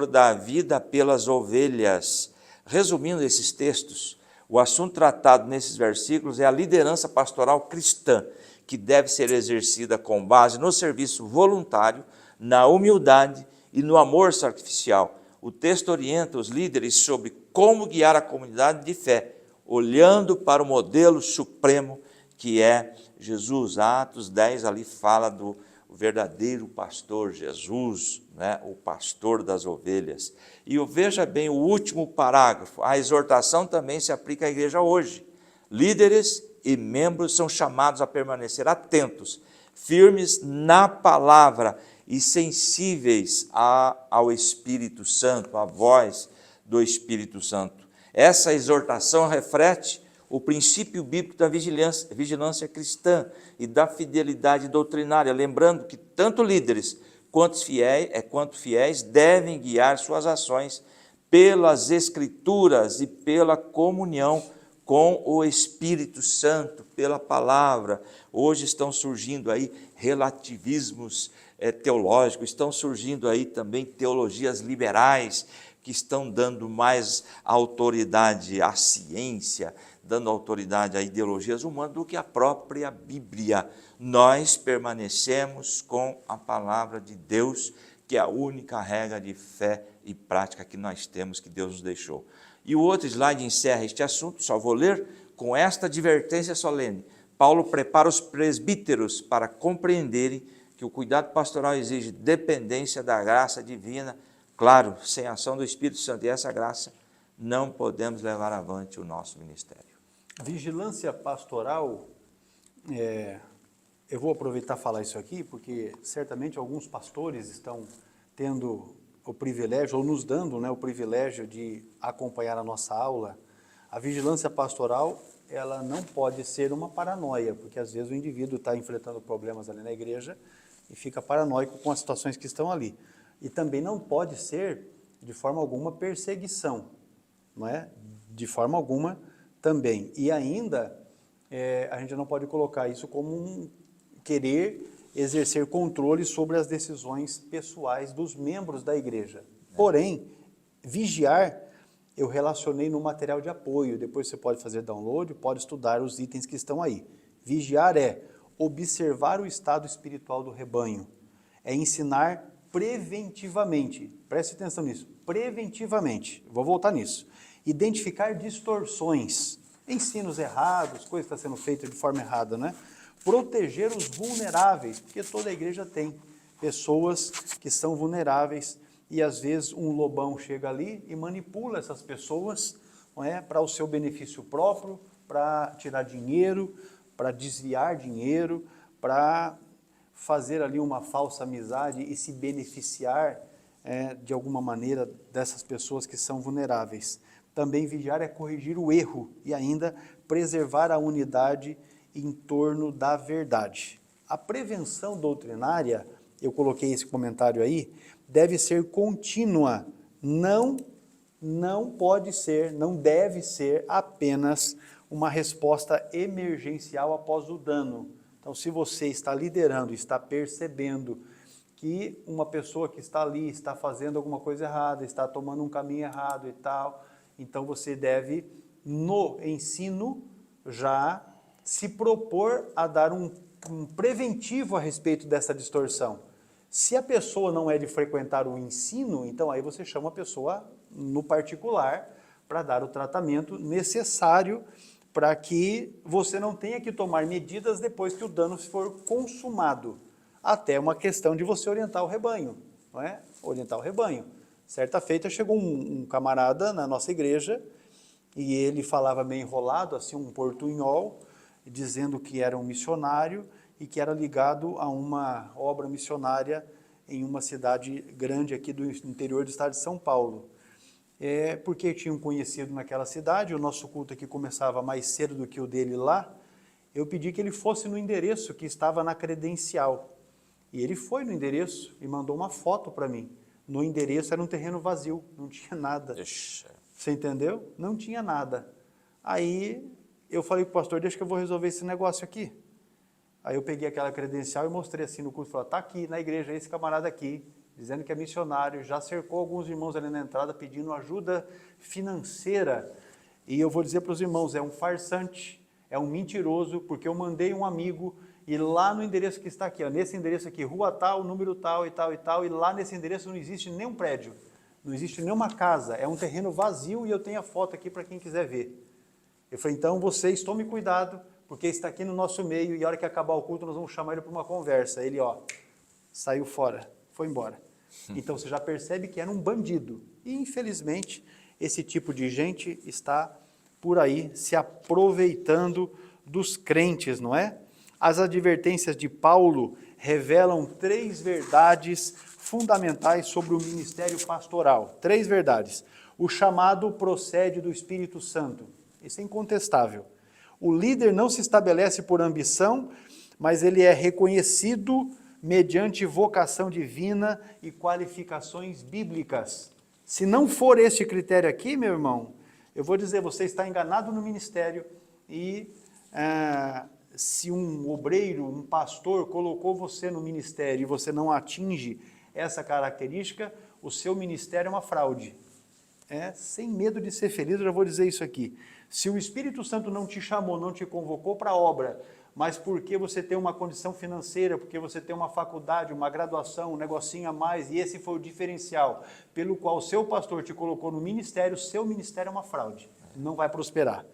dá a vida pelas ovelhas. Resumindo esses textos, O assunto tratado nesses versículos é a liderança pastoral cristã, que deve ser exercida com base no serviço voluntário, na humildade e no amor sacrificial. O texto orienta os líderes sobre como guiar a comunidade de fé, olhando para o modelo supremo que é Jesus. Atos 10 ali fala do verdadeiro pastor Jesus, né? O pastor das ovelhas. E veja bem o último parágrafo, a exortação também se aplica à igreja hoje. Líderes e membros são chamados a permanecer atentos, firmes na palavra e sensíveis ao Espírito Santo, à voz do Espírito Santo. Essa exortação reflete o princípio bíblico da vigilância cristã e da fidelidade doutrinária, lembrando que tanto líderes quanto fiéis devem guiar suas ações pelas Escrituras e pela comunhão com o Espírito Santo, pela palavra. Hoje estão surgindo aí relativismos teológicos, estão surgindo aí também teologias liberais, que estão dando mais autoridade à ciência, dando autoridade a ideologias humanas do que a própria Bíblia. Nós permanecemos com a palavra de Deus, que é a única regra de fé e prática que nós temos, que Deus nos deixou. E o outro slide encerra este assunto, só vou ler, com esta advertência solene. Paulo prepara os presbíteros para compreenderem que o cuidado pastoral exige dependência da graça divina. Claro, sem a ação do Espírito Santo e essa graça, não podemos levar avante o nosso ministério. Vigilância pastoral, eu vou aproveitar e falar isso aqui, porque certamente alguns pastores estão tendo o privilégio, ou nos dando, né, o privilégio de acompanhar a nossa aula. A vigilância pastoral, ela não pode ser uma paranoia, porque às vezes o indivíduo está enfrentando problemas ali na igreja e fica paranoico com as situações que estão ali. E também não pode ser, de forma alguma, perseguição, não é? De forma alguma também. E ainda, a gente não pode colocar isso como um querer exercer controle sobre as decisões pessoais dos membros da igreja. Porém, vigiar, eu relacionei no material de apoio. Depois você pode fazer download, pode estudar os itens que estão aí. Vigiar é observar o estado espiritual do rebanho, é ensinar preventivamente, preste atenção nisso, preventivamente, vou voltar nisso, identificar distorções, ensinos errados, coisa que está sendo feita de forma errada, né? Proteger os vulneráveis, porque toda a igreja tem pessoas que são vulneráveis e às vezes um lobão chega ali e manipula essas pessoas, não é, para o seu benefício próprio, para tirar dinheiro, para desviar dinheiro, para fazer ali uma falsa amizade e se beneficiar de alguma maneira dessas pessoas que são vulneráveis. Também vigiar é corrigir o erro e ainda preservar a unidade em torno da verdade. A prevenção doutrinária, eu coloquei esse comentário aí, deve ser contínua, não pode ser, não deve ser apenas uma resposta emergencial após o dano. Então, se você está liderando, está percebendo que uma pessoa que está ali está fazendo alguma coisa errada, está tomando um caminho errado e tal, então você deve, no ensino, já se propor a dar um preventivo a respeito dessa distorção. Se a pessoa não é de frequentar o ensino, então aí você chama a pessoa no particular para dar o tratamento necessário para que você não tenha que tomar medidas depois que o dano for consumado. Até uma questão de você orientar o rebanho, não é? Orientar o rebanho. Certa feita chegou um camarada na nossa igreja e ele falava meio enrolado, assim, um portunhol, dizendo que era um missionário e que era ligado a uma obra missionária em uma cidade grande aqui do interior do estado de São Paulo. Porque tinha um conhecido naquela cidade, o nosso culto aqui começava mais cedo do que o dele lá, eu pedi que ele fosse no endereço que estava na credencial. E ele foi no endereço e mandou uma foto para mim. No endereço era um terreno vazio, não tinha nada. Deixa. Você entendeu? Não tinha nada. Aí eu falei para o pastor, deixa que eu vou resolver esse negócio aqui. Aí eu peguei aquela credencial e mostrei assim no culto, falei, está aqui na igreja esse camarada aqui, dizendo que é missionário, já cercou alguns irmãos ali na entrada pedindo ajuda financeira. E eu vou dizer para os irmãos, é um farsante, é um mentiroso, porque eu mandei um amigo e lá no endereço que está aqui, ó, nesse endereço aqui, rua tal, número tal e tal e tal, e lá nesse endereço não existe nenhum prédio, não existe nenhuma casa, é um terreno vazio e eu tenho a foto aqui para quem quiser ver. Eu falei, então vocês tomem cuidado, porque está aqui no nosso meio e a hora que acabar o culto nós vamos chamar ele para uma conversa. Ele, ó, saiu fora, foi embora. Então você já percebe que era um bandido. E infelizmente esse tipo de gente está por aí se aproveitando dos crentes, não é? As advertências de Paulo revelam 3 verdades fundamentais sobre o ministério pastoral. 3 verdades. O chamado procede do Espírito Santo. Isso é incontestável. O líder não se estabelece por ambição, mas ele é reconhecido mediante vocação divina e qualificações bíblicas. Se não for este critério aqui, meu irmão, eu vou dizer, você está enganado no ministério e se um obreiro, um pastor colocou você no ministério e você não atinge essa característica, o seu ministério é uma fraude. Sem medo de ser feliz, eu já vou dizer isso aqui. Se o Espírito Santo não te chamou, não te convocou para a obra, mas porque você tem uma condição financeira, porque você tem uma faculdade, uma graduação, um negocinho a mais, e esse foi o diferencial pelo qual o seu pastor te colocou no ministério, seu ministério é uma fraude, não vai prosperar.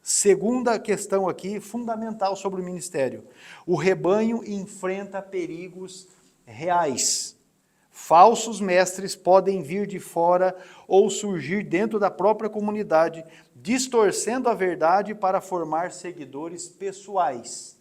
Segunda questão aqui, fundamental sobre o ministério. O rebanho enfrenta perigos reais. Falsos mestres podem vir de fora ou surgir dentro da própria comunidade, distorcendo a verdade para formar seguidores pessoais.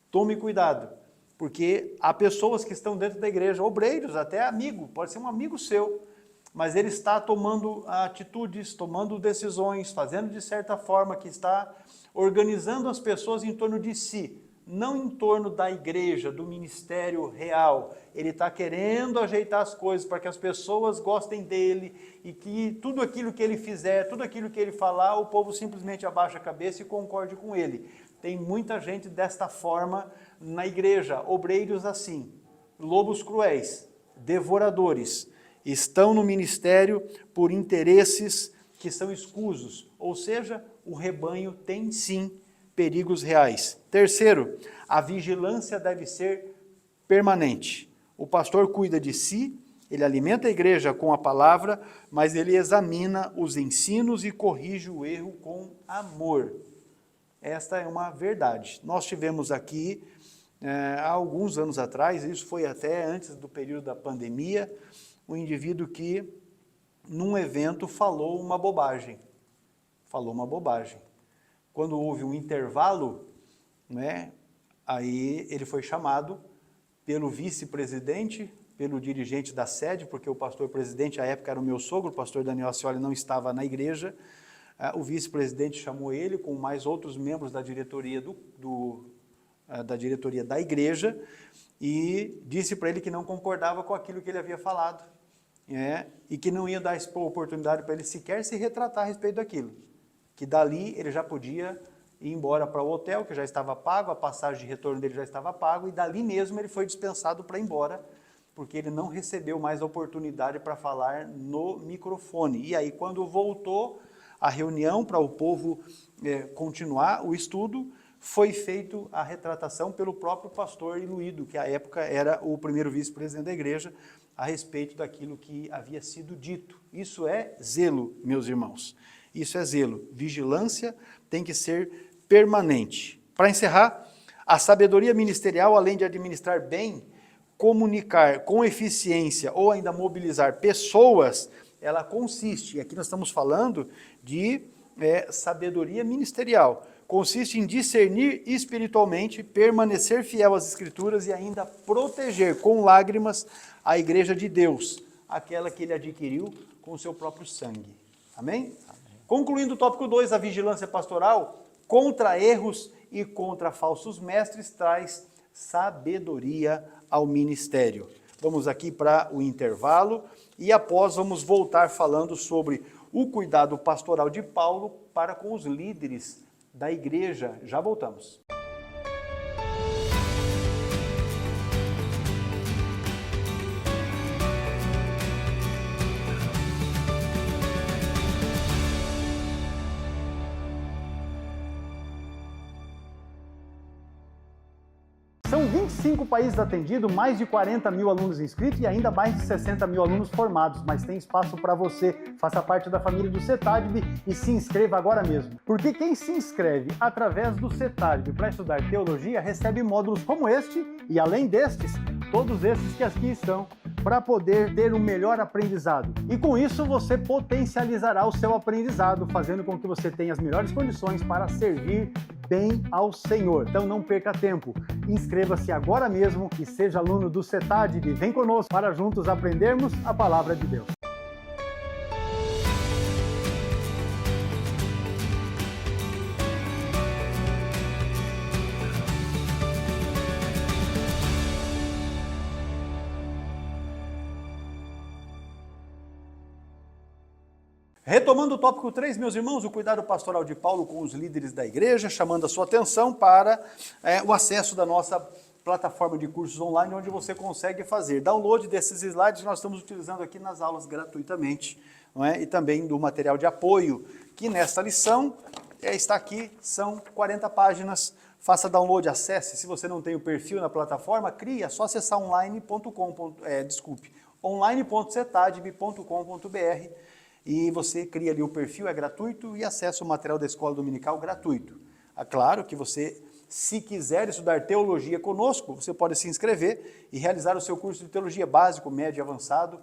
Tome cuidado, porque há pessoas que estão dentro da igreja, obreiros, até amigo, pode ser um amigo seu, mas ele está tomando atitudes, tomando decisões, fazendo de certa forma que está organizando as pessoas em torno de si, não em torno da igreja, do ministério real. Ele está querendo ajeitar as coisas para que as pessoas gostem dele e que tudo aquilo que ele fizer, tudo aquilo que ele falar, o povo simplesmente abaixa a cabeça e concorde com ele. Tem muita gente desta forma na igreja, obreiros assim, lobos cruéis, devoradores, estão no ministério por interesses que são escusos, ou seja, o rebanho tem sim perigos reais. Terceiro, a vigilância deve ser permanente. O pastor cuida de si, ele alimenta a igreja com a palavra, mas ele examina os ensinos e corrige o erro com amor. Esta é uma verdade. Nós tivemos aqui, há alguns anos atrás, isso foi até antes do período da pandemia, um indivíduo que, num evento, falou uma bobagem. Quando houve um intervalo, aí ele foi chamado pelo vice-presidente, pelo dirigente da sede, porque o pastor-presidente, à época, era o meu sogro, o pastor Daniel Ascioli não estava na igreja. O vice-presidente chamou ele com mais outros membros da diretoria da igreja e disse para ele que não concordava com aquilo que ele havia falado, e que não ia dar oportunidade para ele sequer se retratar a respeito daquilo, que dali ele já podia ir embora para o hotel, que já estava pago, a passagem de retorno dele já estava pago, e dali mesmo ele foi dispensado para ir embora, porque ele não recebeu mais a oportunidade para falar no microfone. E aí, quando voltou a reunião para o povo continuar o estudo, foi feita a retratação pelo próprio pastor Iluído, que à época era o primeiro vice-presidente da igreja, a respeito daquilo que havia sido dito. Isso é zelo, meus irmãos. Isso é zelo. Vigilância tem que ser permanente. Para encerrar, a sabedoria ministerial, além de administrar bem, comunicar com eficiência ou ainda mobilizar pessoas, ela consiste, e aqui nós estamos falando de sabedoria ministerial, consiste em discernir espiritualmente, permanecer fiel às Escrituras e ainda proteger com lágrimas a igreja de Deus, aquela que ele adquiriu com o seu próprio sangue. Amém? Concluindo o tópico 2, a vigilância pastoral contra erros e contra falsos mestres traz sabedoria ao ministério. Vamos aqui para o intervalo e após vamos voltar falando sobre o cuidado pastoral de Paulo para com os líderes da igreja. Já voltamos. 25 países atendidos, mais de 40 mil alunos inscritos e ainda mais de 60 mil alunos formados, mas tem espaço para você. Faça parte da família do CETADB e se inscreva agora mesmo. Porque quem se inscreve através do CETADB para estudar teologia recebe módulos como este e, além destes, todos esses que aqui estão, para poder ter um melhor aprendizado. E com isso você potencializará o seu aprendizado, fazendo com que você tenha as melhores condições para servir bem ao Senhor. Então não perca tempo, inscreva-se agora mesmo e seja aluno do CETADB. Vem conosco para juntos aprendermos a palavra de Deus. Retomando o tópico 3, meus irmãos, o cuidado pastoral de Paulo com os líderes da igreja, chamando a sua atenção para o acesso da nossa plataforma de cursos online, onde você consegue fazer download desses slides que nós estamos utilizando aqui nas aulas gratuitamente, não é? E também do material de apoio, que nesta lição está aqui, são 40 páginas. Faça download, acesse. Se você não tem o perfil na plataforma, crie, é só acessar online.cetadb.com.br e você cria ali o perfil, é gratuito, e acessa o material da Escola Dominical gratuito. É claro que você, se quiser estudar teologia conosco, você pode se inscrever e realizar o seu curso de teologia básico, médio e avançado,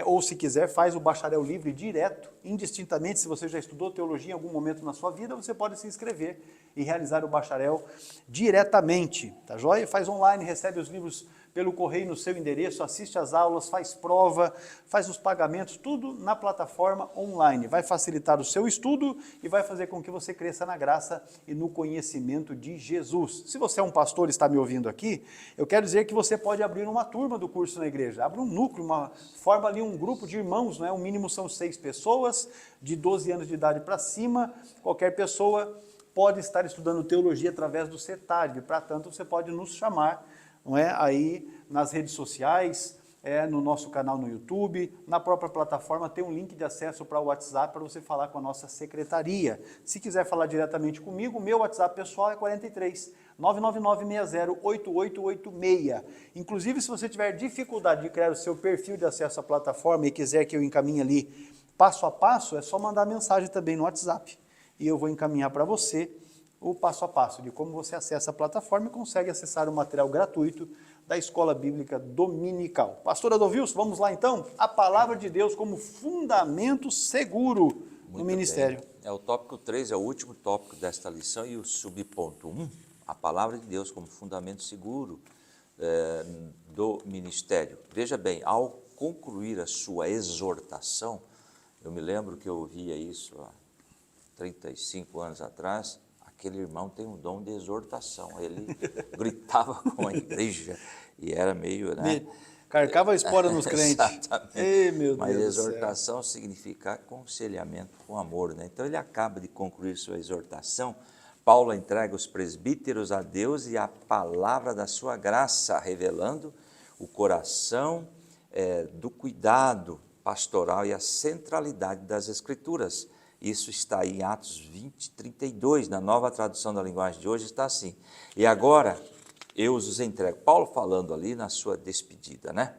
ou se quiser, faz o bacharel livre direto, indistintamente. Se você já estudou teologia em algum momento na sua vida, você pode se inscrever e realizar o bacharel diretamente, tá joia? Faz online, recebe os livros pelo correio no seu endereço, assiste às aulas, faz prova, faz os pagamentos, tudo na plataforma online. Vai facilitar o seu estudo e vai fazer com que você cresça na graça e no conhecimento de Jesus. Se você é um pastor e está me ouvindo aqui, eu quero dizer que você pode abrir uma turma do curso na igreja. Abre um núcleo, forma ali um grupo de irmãos, né? O mínimo são 6 pessoas, de 12 anos de idade para cima. Qualquer pessoa pode estar estudando teologia através do CETADB. Para tanto, você pode nos chamar, não é? Aí nas redes sociais, no nosso canal no YouTube, na própria plataforma tem um link de acesso para o WhatsApp para você falar com a nossa secretaria. Se quiser falar diretamente comigo, meu WhatsApp pessoal é 43 999608886. Inclusive, se você tiver dificuldade de criar o seu perfil de acesso à plataforma e quiser que eu encaminhe ali passo a passo, é só mandar mensagem também no WhatsApp e eu vou encaminhar para você o passo a passo de como você acessa a plataforma e consegue acessar o material gratuito da Escola Bíblica Dominical. Pastor Adolvilson, vamos lá então? A palavra de Deus como fundamento seguro no ministério. Bem. O tópico 3 é o último tópico desta lição e o subponto 1, a palavra de Deus como fundamento seguro do ministério. Veja bem, ao concluir a sua exortação, eu me lembro que eu ouvia isso há 35 anos atrás, aquele irmão tem um dom de exortação, ele gritava com a igreja e era meio, né? Carcava a espora nos crentes. Exatamente. Ei, meu Mas Deus do exortação significa aconselhamento com amor, né? Então ele acaba de concluir sua exortação. Paulo entrega os presbíteros a Deus e a palavra da sua graça, revelando o coração do cuidado pastoral e a centralidade das Escrituras. Isso está em Atos 20, 32, na nova tradução da linguagem de hoje está assim. E agora eu os entrego, Paulo falando ali na sua despedida, né?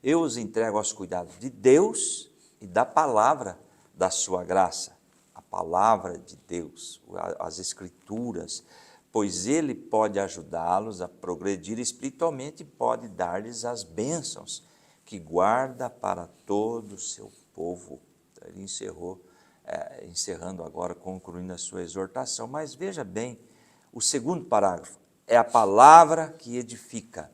Eu os entrego aos cuidados de Deus e da palavra da sua graça. A palavra de Deus, as Escrituras, pois ele pode ajudá-los a progredir espiritualmente e pode dar-lhes as bênçãos que guarda para todo o seu povo. Ele encerrando agora, concluindo a sua exortação. Mas veja bem, o segundo parágrafo é a palavra que edifica,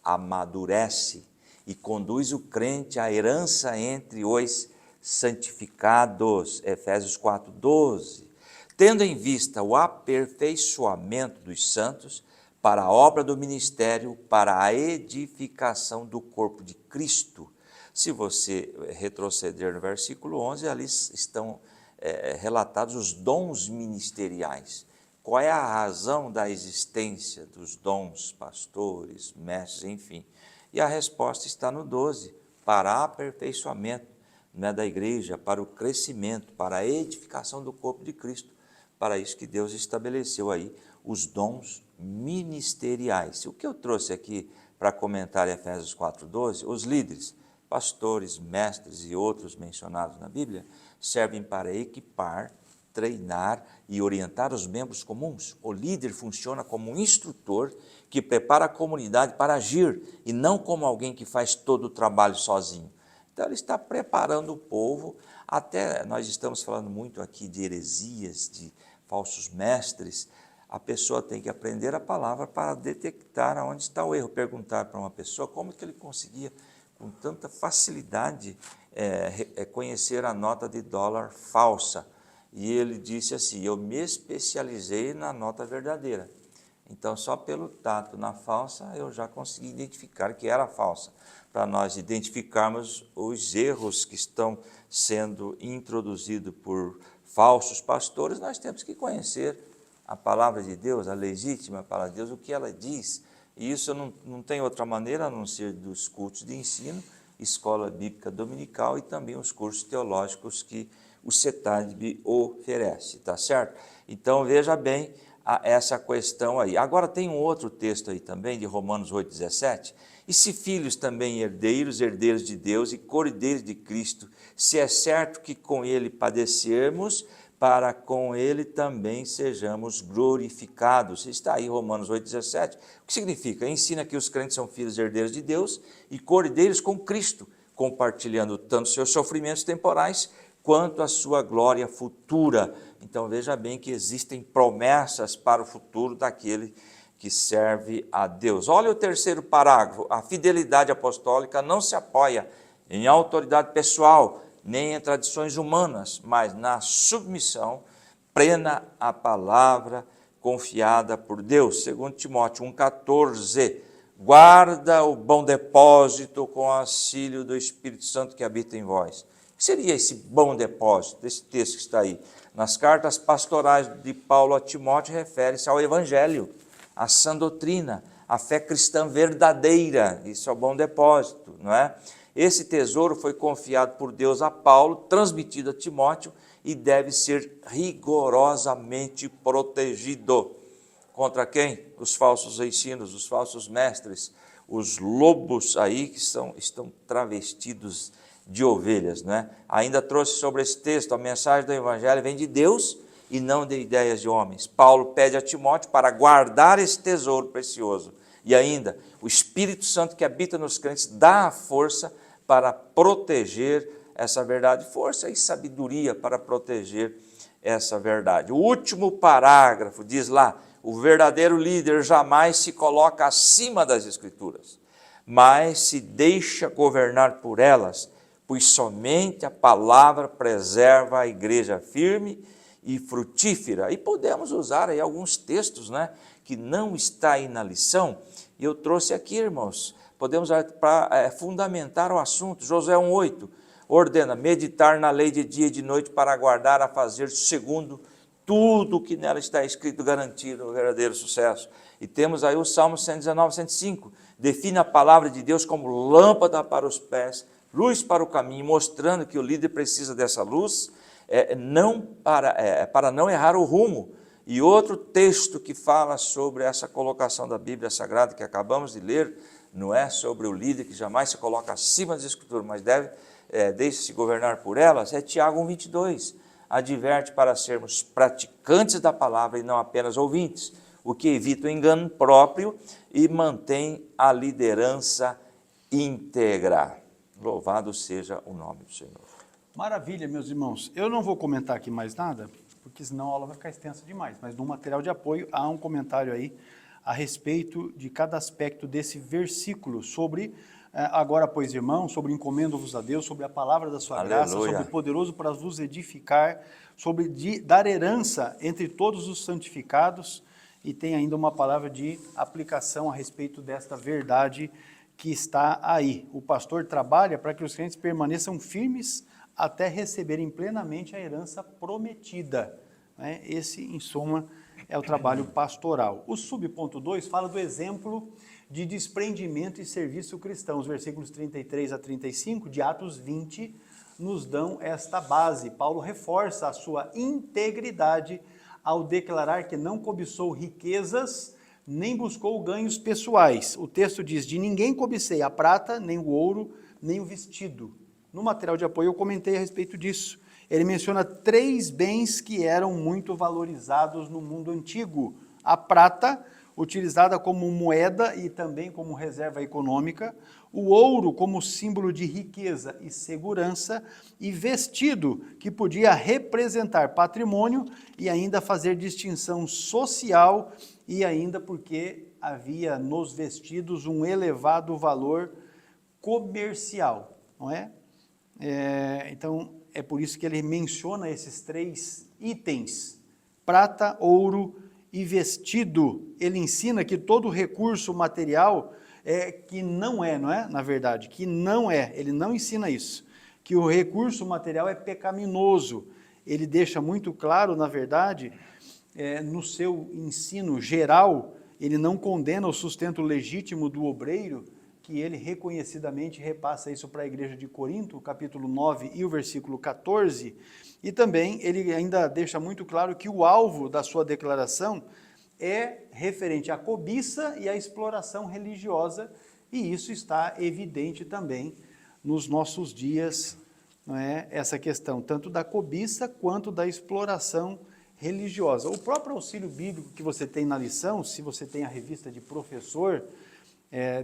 amadurece e conduz o crente à herança entre os santificados, Efésios 4:12, tendo em vista o aperfeiçoamento dos santos para a obra do ministério, para a edificação do corpo de Cristo. Se você retroceder no versículo 11, ali estão relatados os dons ministeriais. Qual é a razão da existência dos dons, pastores, mestres, enfim? E a resposta está no 12, para aperfeiçoamento, né, da igreja, para o crescimento, para a edificação do corpo de Cristo. Para isso que Deus estabeleceu aí os dons ministeriais. O que eu trouxe aqui para comentar em Efésios 4:12, os líderes, pastores, mestres e outros mencionados na Bíblia, servem para equipar, treinar e orientar os membros comuns. O líder funciona como um instrutor que prepara a comunidade para agir e não como alguém que faz todo o trabalho sozinho. Então ele está preparando o povo, até nós estamos falando muito aqui de heresias, de falsos mestres. A pessoa tem que aprender a palavra para detectar onde está o erro. Perguntar para uma pessoa como que ele conseguia com tanta facilidade conhecer a nota de dólar falsa. E ele disse assim, eu me especializei na nota verdadeira. Então, só pelo tato na falsa, eu já consegui identificar que era falsa. Para nós identificarmos os erros que estão sendo introduzidos por falsos pastores, nós temos que conhecer a palavra de Deus, a legítima palavra de Deus, o que ela diz. E isso não tem outra maneira a não ser dos cultos de ensino, escola bíblica dominical e também os cursos teológicos que o CETADB oferece, tá certo? Então, veja bem essa questão aí. Agora tem um outro texto aí também, de Romanos 8,17. E se filhos também herdeiros, herdeiros de Deus e cordeiros de Cristo, se é certo que com ele padecermos, para com ele também sejamos glorificados. Está aí Romanos 8,17. O que significa? Ensina que os crentes são filhos herdeiros de Deus e cordeiros com Cristo, compartilhando tanto seus sofrimentos temporais quanto a sua glória futura. Então veja bem que existem promessas para o futuro daquele que serve a Deus. Olha o terceiro parágrafo, a fidelidade apostólica não se apoia em autoridade pessoal, nem em tradições humanas, mas na submissão plena à palavra confiada por Deus. Segundo Timóteo 1,14, guarda o bom depósito com auxílio do Espírito Santo que habita em vós. O que seria esse bom depósito? Esse texto que está aí. Nas cartas pastorais de Paulo a Timóteo refere-se ao Evangelho, à sã doutrina, à fé cristã verdadeira. Isso é o bom depósito, não é? Esse tesouro foi confiado por Deus a Paulo, transmitido a Timóteo e deve ser rigorosamente protegido. Contra quem? Os falsos ensinos, os falsos mestres, os lobos aí que estão travestidos de ovelhas, né? Ainda trouxe sobre esse texto, a mensagem do Evangelho vem de Deus e não de ideias de homens. Paulo pede a Timóteo para guardar esse tesouro precioso. E ainda, o Espírito Santo que habita nos crentes dá a força para proteger essa verdade, força e sabedoria para proteger essa verdade. O último parágrafo diz lá, o verdadeiro líder jamais se coloca acima das Escrituras, mas se deixa governar por elas, pois somente a palavra preserva a igreja firme e frutífera. E podemos usar aí alguns textos, né, que não está aí na lição, e eu trouxe aqui, irmãos, podemos para fundamentar o assunto. Josué 1,8 ordena meditar na lei de dia e de noite para aguardar a fazer segundo tudo o que nela está escrito, garantir o verdadeiro sucesso. E temos aí o Salmo 119, 105, define a palavra de Deus como lâmpada para os pés, luz para o caminho, mostrando que o líder precisa dessa luz para não errar o rumo. E outro texto que fala sobre essa colocação da Bíblia Sagrada que acabamos de ler, não é sobre o líder que jamais se coloca acima das Escrituras, mas deixe-se governar por elas, é Tiago 1,22. Adverte para sermos praticantes da palavra e não apenas ouvintes, o que evita o engano próprio e mantém a liderança íntegra. Louvado seja o nome do Senhor. Maravilha, meus irmãos. Eu não vou comentar aqui mais nada, porque senão a aula vai ficar extensa demais, mas no material de apoio há um comentário aí a respeito de cada aspecto desse versículo, sobre, agora, pois, irmãos, sobre encomendo-vos a Deus, sobre a palavra da sua graça, sobre poderoso para vos edificar, sobre dar herança entre todos os santificados, e tem ainda uma palavra de aplicação a respeito desta verdade que está aí. O pastor trabalha para que os crentes permaneçam firmes até receberem plenamente a herança prometida. Né? Esse, em suma, é o trabalho pastoral. O subponto 2 fala do exemplo de desprendimento e serviço cristão. Os versículos 33 a 35 de Atos 20 nos dão esta base. Paulo reforça a sua integridade ao declarar que não cobiçou riquezas, nem buscou ganhos pessoais. O texto diz, de ninguém cobicei a prata, nem o ouro, nem o vestido. No material de apoio eu comentei a respeito disso. Ele menciona 3 bens que eram muito valorizados no mundo antigo. A prata, utilizada como moeda e também como reserva econômica, o ouro como símbolo de riqueza e segurança, e vestido, que podia representar patrimônio e ainda fazer distinção social, e ainda porque havia nos vestidos um elevado valor comercial, não é? Então, é por isso que ele menciona esses 3 itens, prata, ouro e vestido. Ele ensina que todo recurso material que não é, na verdade, que não é, ele não ensina isso, que o recurso material é pecaminoso. Ele deixa muito claro, na verdade, no seu ensino geral, ele não condena o sustento legítimo do obreiro, que ele reconhecidamente repassa isso para a igreja de Corinto, capítulo 9 e o versículo 14, e também ele ainda deixa muito claro que o alvo da sua declaração é referente à cobiça e à exploração religiosa, e isso está evidente também nos nossos dias, não é? Essa questão tanto da cobiça quanto da exploração religiosa. O próprio auxílio bíblico que você tem na lição, se você tem a revista de professor,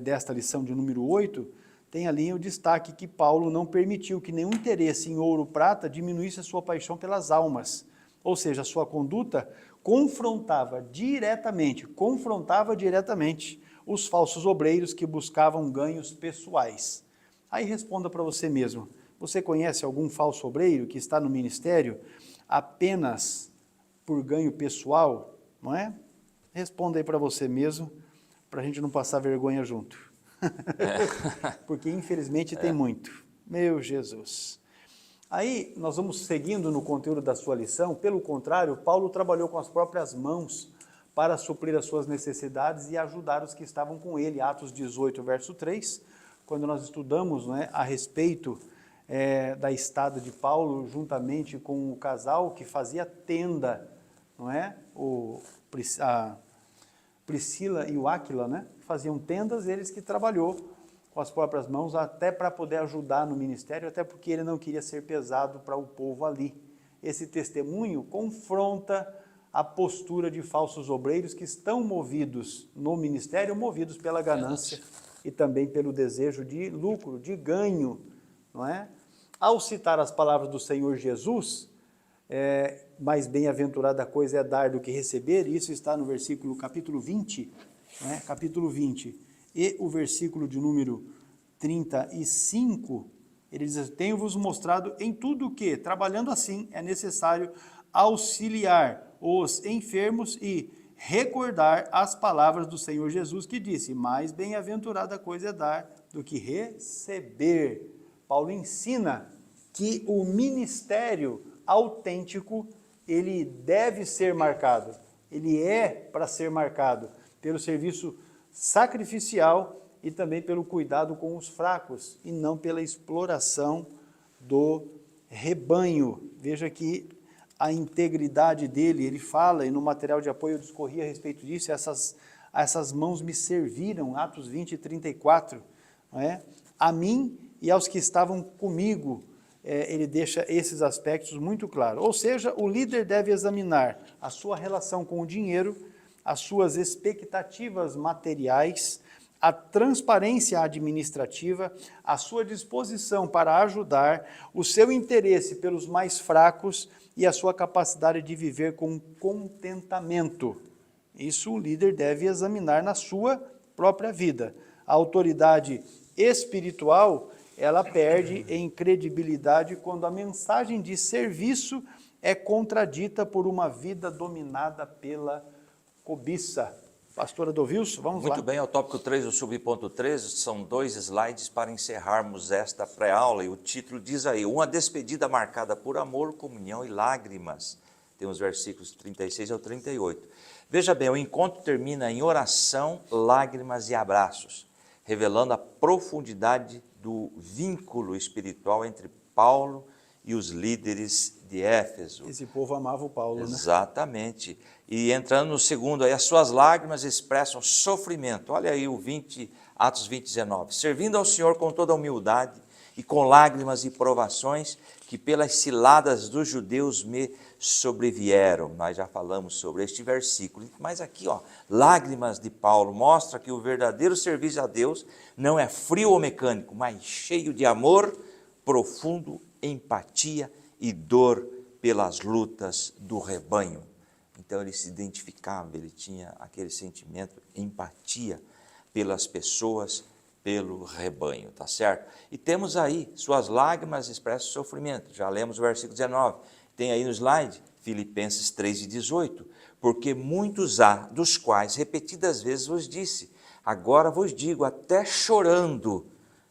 desta lição de número 8, tem ali o destaque que Paulo não permitiu que nenhum interesse em ouro ou prata diminuísse a sua paixão pelas almas, ou seja, a sua conduta confrontava diretamente os falsos obreiros que buscavam ganhos pessoais. Aí responda para você mesmo, você conhece algum falso obreiro que está no ministério apenas por ganho pessoal, não é? Responda aí para você mesmo, para a gente não passar vergonha junto. Porque infelizmente tem muito. Meu Jesus. Aí nós vamos seguindo no conteúdo da sua lição. Pelo contrário, Paulo trabalhou com as próprias mãos para suprir as suas necessidades e ajudar os que estavam com ele. Atos 18, verso 3, quando nós estudamos, a respeito da estada de Paulo, juntamente com o casal que fazia tenda, não é? A Priscila e o Áquila, faziam tendas, eles que trabalhou com as próprias mãos, até para poder ajudar no ministério, até porque ele não queria ser pesado para o povo ali. Esse testemunho confronta a postura de falsos obreiros que estão movidos no ministério, movidos pela ganância e também pelo desejo de lucro, de ganho, não é? Ao citar as palavras do Senhor Jesus, mais bem-aventurada a coisa é dar do que receber, isso está no versículo capítulo 20, capítulo 20, e o versículo de número 35, ele diz, tenho-vos mostrado em tudo que, trabalhando assim, é necessário auxiliar os enfermos e recordar as palavras do Senhor Jesus, que disse, mais bem-aventurada a coisa é dar do que receber. Paulo ensina que o ministério autêntico, ele deve ser marcado, ele é para ser marcado pelo serviço sacrificial e também pelo cuidado com os fracos, e não pela exploração do rebanho. Veja que a integridade dele, ele fala, e no material de apoio eu discorri a respeito disso, essas mãos me serviram, Atos 20 e 34, não é? A mim e aos que estavam comigo, ele deixa esses aspectos muito claros. Ou seja, o líder deve examinar a sua relação com o dinheiro, as suas expectativas materiais, a transparência administrativa, a sua disposição para ajudar, o seu interesse pelos mais fracos e a sua capacidade de viver com contentamento. Isso o líder deve examinar na sua própria vida. A autoridade espiritual, ela perde em credibilidade quando a mensagem de serviço é contradita por uma vida dominada pela cobiça. Pastor Adolvilson, vamos lá. Muito bem, ao tópico 3, o subponto 13, são 2 slides para encerrarmos esta pré-aula, e o título diz aí, uma despedida marcada por amor, comunhão e lágrimas. Tem os versículos 36 ao 38. Veja bem, o encontro termina em oração, lágrimas e abraços, revelando a profundidade do vínculo espiritual entre Paulo e os líderes de Éfeso. Esse povo amava o Paulo, né? Exatamente. E entrando no segundo, aí, as suas lágrimas expressam sofrimento. Olha aí o 20, Atos 20, 19. Servindo ao Senhor com toda humildade e com lágrimas e provações que pelas ciladas dos judeus me sobrevieram. Nós já falamos sobre este versículo. Mas aqui, ó, lágrimas de Paulo mostra que o verdadeiro serviço a Deus não é frio ou mecânico, mas cheio de amor profundo, empatia e dor pelas lutas do rebanho. Então ele se identificava, ele tinha aquele sentimento, empatia pelas pessoas, pelo rebanho, tá certo? E temos aí, suas lágrimas expressam sofrimento, já lemos o versículo 19, tem aí no slide, Filipenses 3:18, porque muitos há, dos quais repetidas vezes vos disse, agora vos digo, até chorando,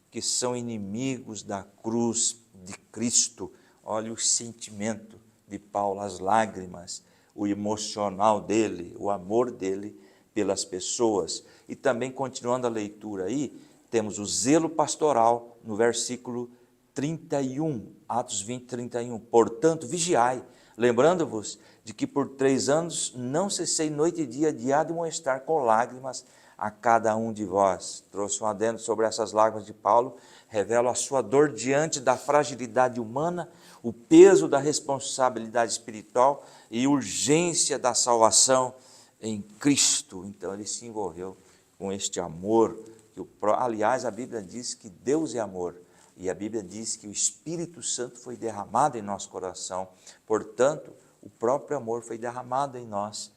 que são inimigos da cruz de Cristo. Olha o sentimento de Paulo, as lágrimas, o emocional dele, o amor dele pelas pessoas. E também, continuando a leitura aí, temos o zelo pastoral no versículo 31, Atos 20, 31. Portanto, vigiai, lembrando-vos de que por 3 anos não cessei noite e dia de admoestar com lágrimas a cada um de vós. Trouxe um adendo sobre essas lágrimas de Paulo, revela a sua dor diante da fragilidade humana, o peso da responsabilidade espiritual e urgência da salvação em Cristo. Então ele se envolveu com este amor, aliás a Bíblia diz que Deus é amor, e a Bíblia diz que o Espírito Santo foi derramado em nosso coração, portanto o próprio amor foi derramado em nós,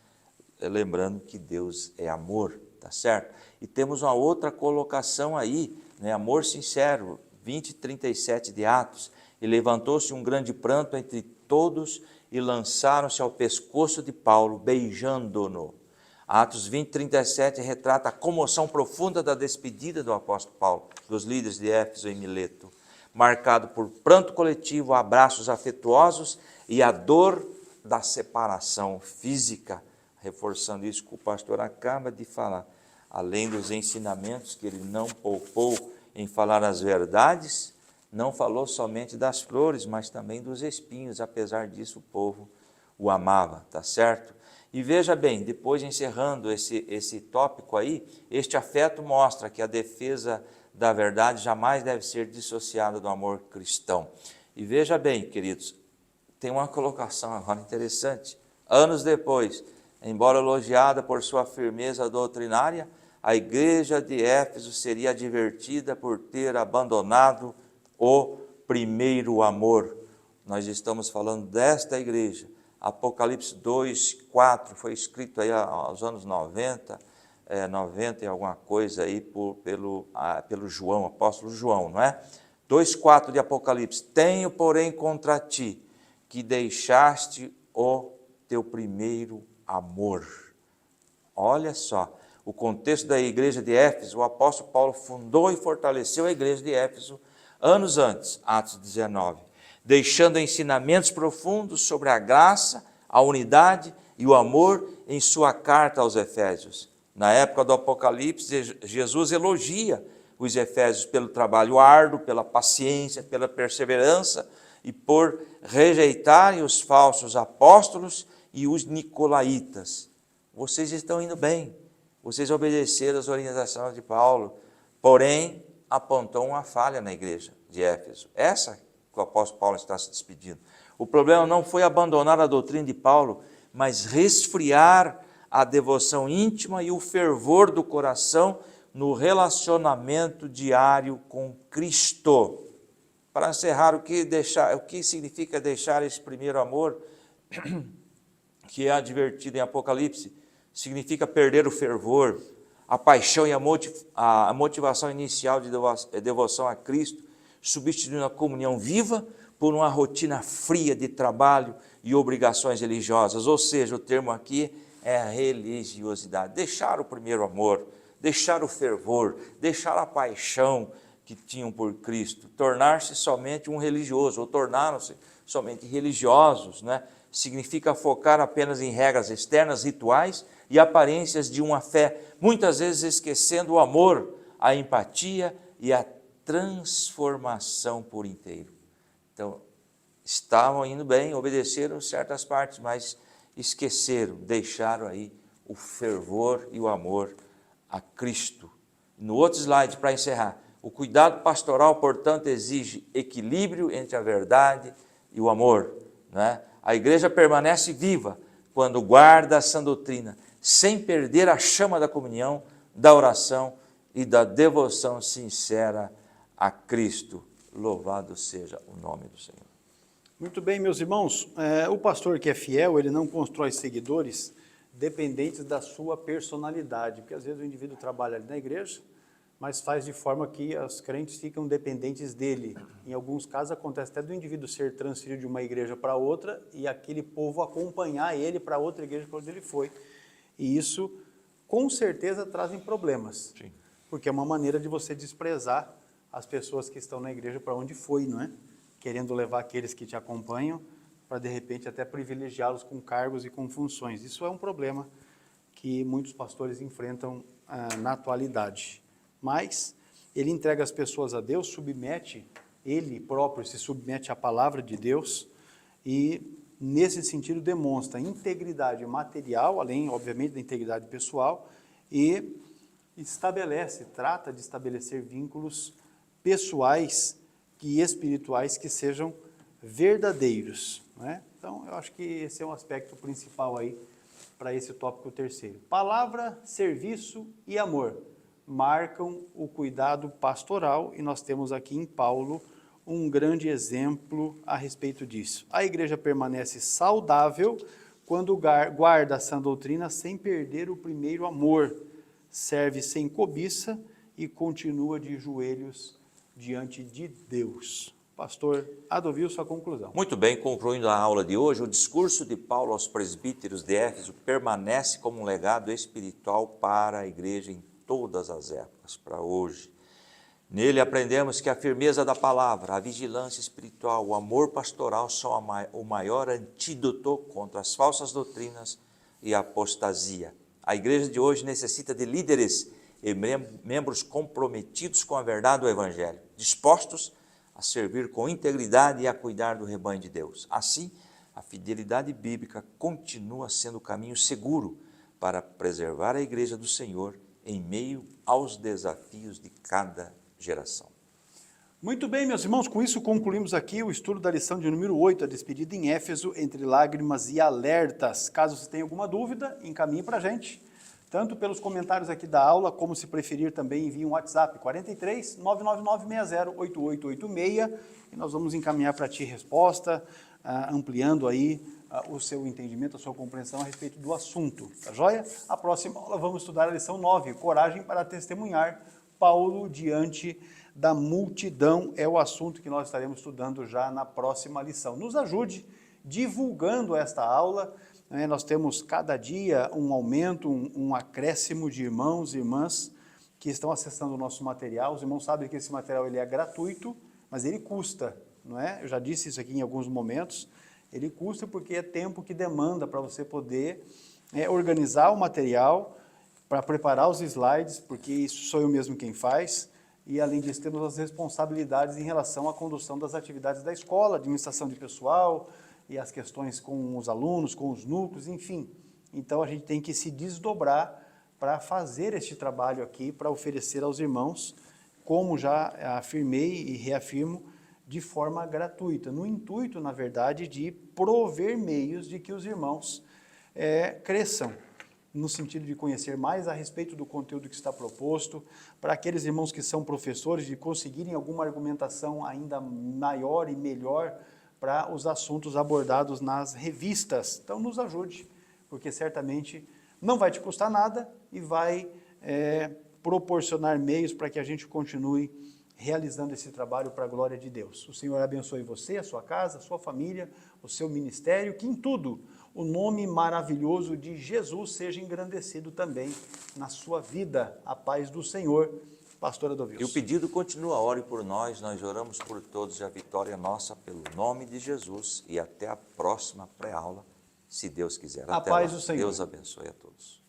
lembrando que Deus é amor, tá certo? E temos uma outra colocação aí, né? Amor sincero, 20, 37 de Atos, e levantou-se um grande pranto entre todos e lançaram-se ao pescoço de Paulo, beijando-no. Atos 20, 37 retrata a comoção profunda da despedida do apóstolo Paulo, dos líderes de Éfeso e Mileto, marcado por pranto coletivo, abraços afetuosos e a dor da separação física, reforçando isso que o pastor acaba de falar, além dos ensinamentos que ele não poupou em falar as verdades, não falou somente das flores, mas também dos espinhos, apesar disso o povo o amava, tá certo? E veja bem, depois encerrando esse tópico aí, este afeto mostra que a defesa da verdade jamais deve ser dissociada do amor cristão. E veja bem, queridos, tem uma colocação agora interessante. Anos depois, embora elogiada por sua firmeza doutrinária, a igreja de Éfeso seria advertida por ter abandonado o primeiro amor. Nós estamos falando desta igreja. Apocalipse 2, 4 foi escrito aí aos anos 90 e alguma coisa aí pelo João, apóstolo João, não é? 2,4 de Apocalipse. Tenho, porém, contra ti, que deixaste o teu primeiro amor. Olha só, o contexto da igreja de Éfeso, o apóstolo Paulo fundou e fortaleceu a igreja de Éfeso anos antes, Atos 19, deixando ensinamentos profundos sobre a graça, a unidade e o amor em sua carta aos Efésios. Na época do Apocalipse, Jesus elogia os Efésios pelo trabalho árduo, pela paciência, pela perseverança e por rejeitarem os falsos apóstolos e os nicolaítas. Vocês estão indo bem, vocês obedeceram às orientações de Paulo, porém apontou uma falha na igreja de Éfeso. Essa que o apóstolo Paulo está se despedindo. O problema não foi abandonar a doutrina de Paulo, mas resfriar a devoção íntima e o fervor do coração no relacionamento diário com Cristo. Para encerrar, o que significa deixar esse primeiro amor, que é advertido em Apocalipse? Significa perder o fervor, a paixão e a motivação inicial de devoção a Cristo, substituindo a comunhão viva por uma rotina fria de trabalho e obrigações religiosas. Ou seja, o termo aqui é a religiosidade. Deixar o primeiro amor, deixar o fervor, deixar a paixão que tinham por Cristo, tornar-se somente um religioso, ou tornaram-se somente religiosos, né? Significa focar apenas em regras externas, rituais e aparências de uma fé, muitas vezes esquecendo o amor, a empatia e a transformação por inteiro. Então, estavam indo bem, obedeceram certas partes, mas esqueceram, deixaram aí o fervor e o amor a Cristo. No outro slide, para encerrar, o cuidado pastoral, portanto, exige equilíbrio entre a verdade e o amor, né? A igreja permanece viva quando guarda a sã doutrina, sem perder a chama da comunhão, da oração e da devoção sincera a Cristo. Louvado seja o nome do Senhor. Muito bem, meus irmãos, o pastor que é fiel, ele não constrói seguidores dependentes da sua personalidade, porque às vezes o indivíduo trabalha ali na igreja, mas faz de forma que os crentes ficam dependentes dele. Em alguns casos acontece até do indivíduo ser transferido de uma igreja para outra e aquele povo acompanhar ele para outra igreja para onde ele foi. E isso, com certeza, trazem problemas. Sim. Porque é uma maneira de você desprezar as pessoas que estão na igreja para onde foi, não é? Querendo levar aqueles que te acompanham para, de repente, até privilegiá-los com cargos e com funções. Isso é um problema que muitos pastores enfrentam na atualidade. Mas ele entrega as pessoas a Deus, submete, ele próprio se submete à palavra de Deus e, nesse sentido, demonstra integridade material, além, obviamente, da integridade pessoal, e trata de estabelecer vínculos pessoais e espirituais que sejam verdadeiros, né? Então, eu acho que esse é um aspecto principal aí para esse tópico terceiro. Palavra, serviço e amor marcam o cuidado pastoral e nós temos aqui em Paulo um grande exemplo a respeito disso. A igreja permanece saudável quando guarda a sã doutrina sem perder o primeiro amor, serve sem cobiça e continua de joelhos diante de Deus. Pastor Adovil, sua conclusão. Muito bem, concluindo a aula de hoje, o discurso de Paulo aos presbíteros de Éfeso permanece como um legado espiritual para a igreja em todas as épocas, para hoje. Nele aprendemos que a firmeza da palavra, a vigilância espiritual, o amor pastoral são o maior antídoto contra as falsas doutrinas e a apostasia. A igreja de hoje necessita de líderes e membros comprometidos com a verdade do Evangelho, dispostos a servir com integridade e a cuidar do rebanho de Deus. Assim, a fidelidade bíblica continua sendo o caminho seguro para preservar a igreja do Senhor em meio aos desafios de cada geração. Muito bem, meus irmãos, com isso concluímos aqui o estudo da lição de número 8, a despedida em Éfeso, entre lágrimas e alertas. Caso você tenha alguma dúvida, encaminhe para a gente, tanto pelos comentários aqui da aula, como se preferir também envie um WhatsApp, 43 99960 8886, e nós vamos encaminhar para ti resposta, ampliando aí o seu entendimento, a sua compreensão a respeito do assunto, tá joia? A próxima aula vamos estudar a lição 9, coragem para testemunhar, Paulo diante da multidão, é o assunto que nós estaremos estudando já na próxima lição. Nos ajude divulgando esta aula, né? Nós temos cada dia um aumento, um acréscimo de irmãos e irmãs que estão acessando o nosso material. Os irmãos sabem que esse material ele é gratuito, mas ele custa, não é? Eu já disse isso aqui em alguns momentos, ele custa porque é tempo que demanda para você poder organizar o material, para preparar os slides, porque isso sou eu mesmo quem faz, e além disso temos as responsabilidades em relação à condução das atividades da escola, administração de pessoal, e as questões com os alunos, com os núcleos, enfim. Então a gente tem que se desdobrar para fazer este trabalho aqui, para oferecer aos irmãos, como já afirmei e reafirmo, de forma gratuita, no intuito, na verdade, de prover meios de que os irmãos cresçam, no sentido de conhecer mais a respeito do conteúdo que está proposto, para aqueles irmãos que são professores, de conseguirem alguma argumentação ainda maior e melhor para os assuntos abordados nas revistas. Então, nos ajude, porque certamente não vai te custar nada e vai proporcionar meios para que a gente continue realizando esse trabalho para a glória de Deus. O Senhor abençoe você, a sua casa, a sua família, o seu ministério, que em tudo o nome maravilhoso de Jesus seja engrandecido também na sua vida. A paz do Senhor. Pastor Adovil. E o pedido continua, ore por nós oramos por todos e a vitória é nossa pelo nome de Jesus. E até a próxima pré-aula, se Deus quiser. A paz do Senhor. Deus abençoe a todos.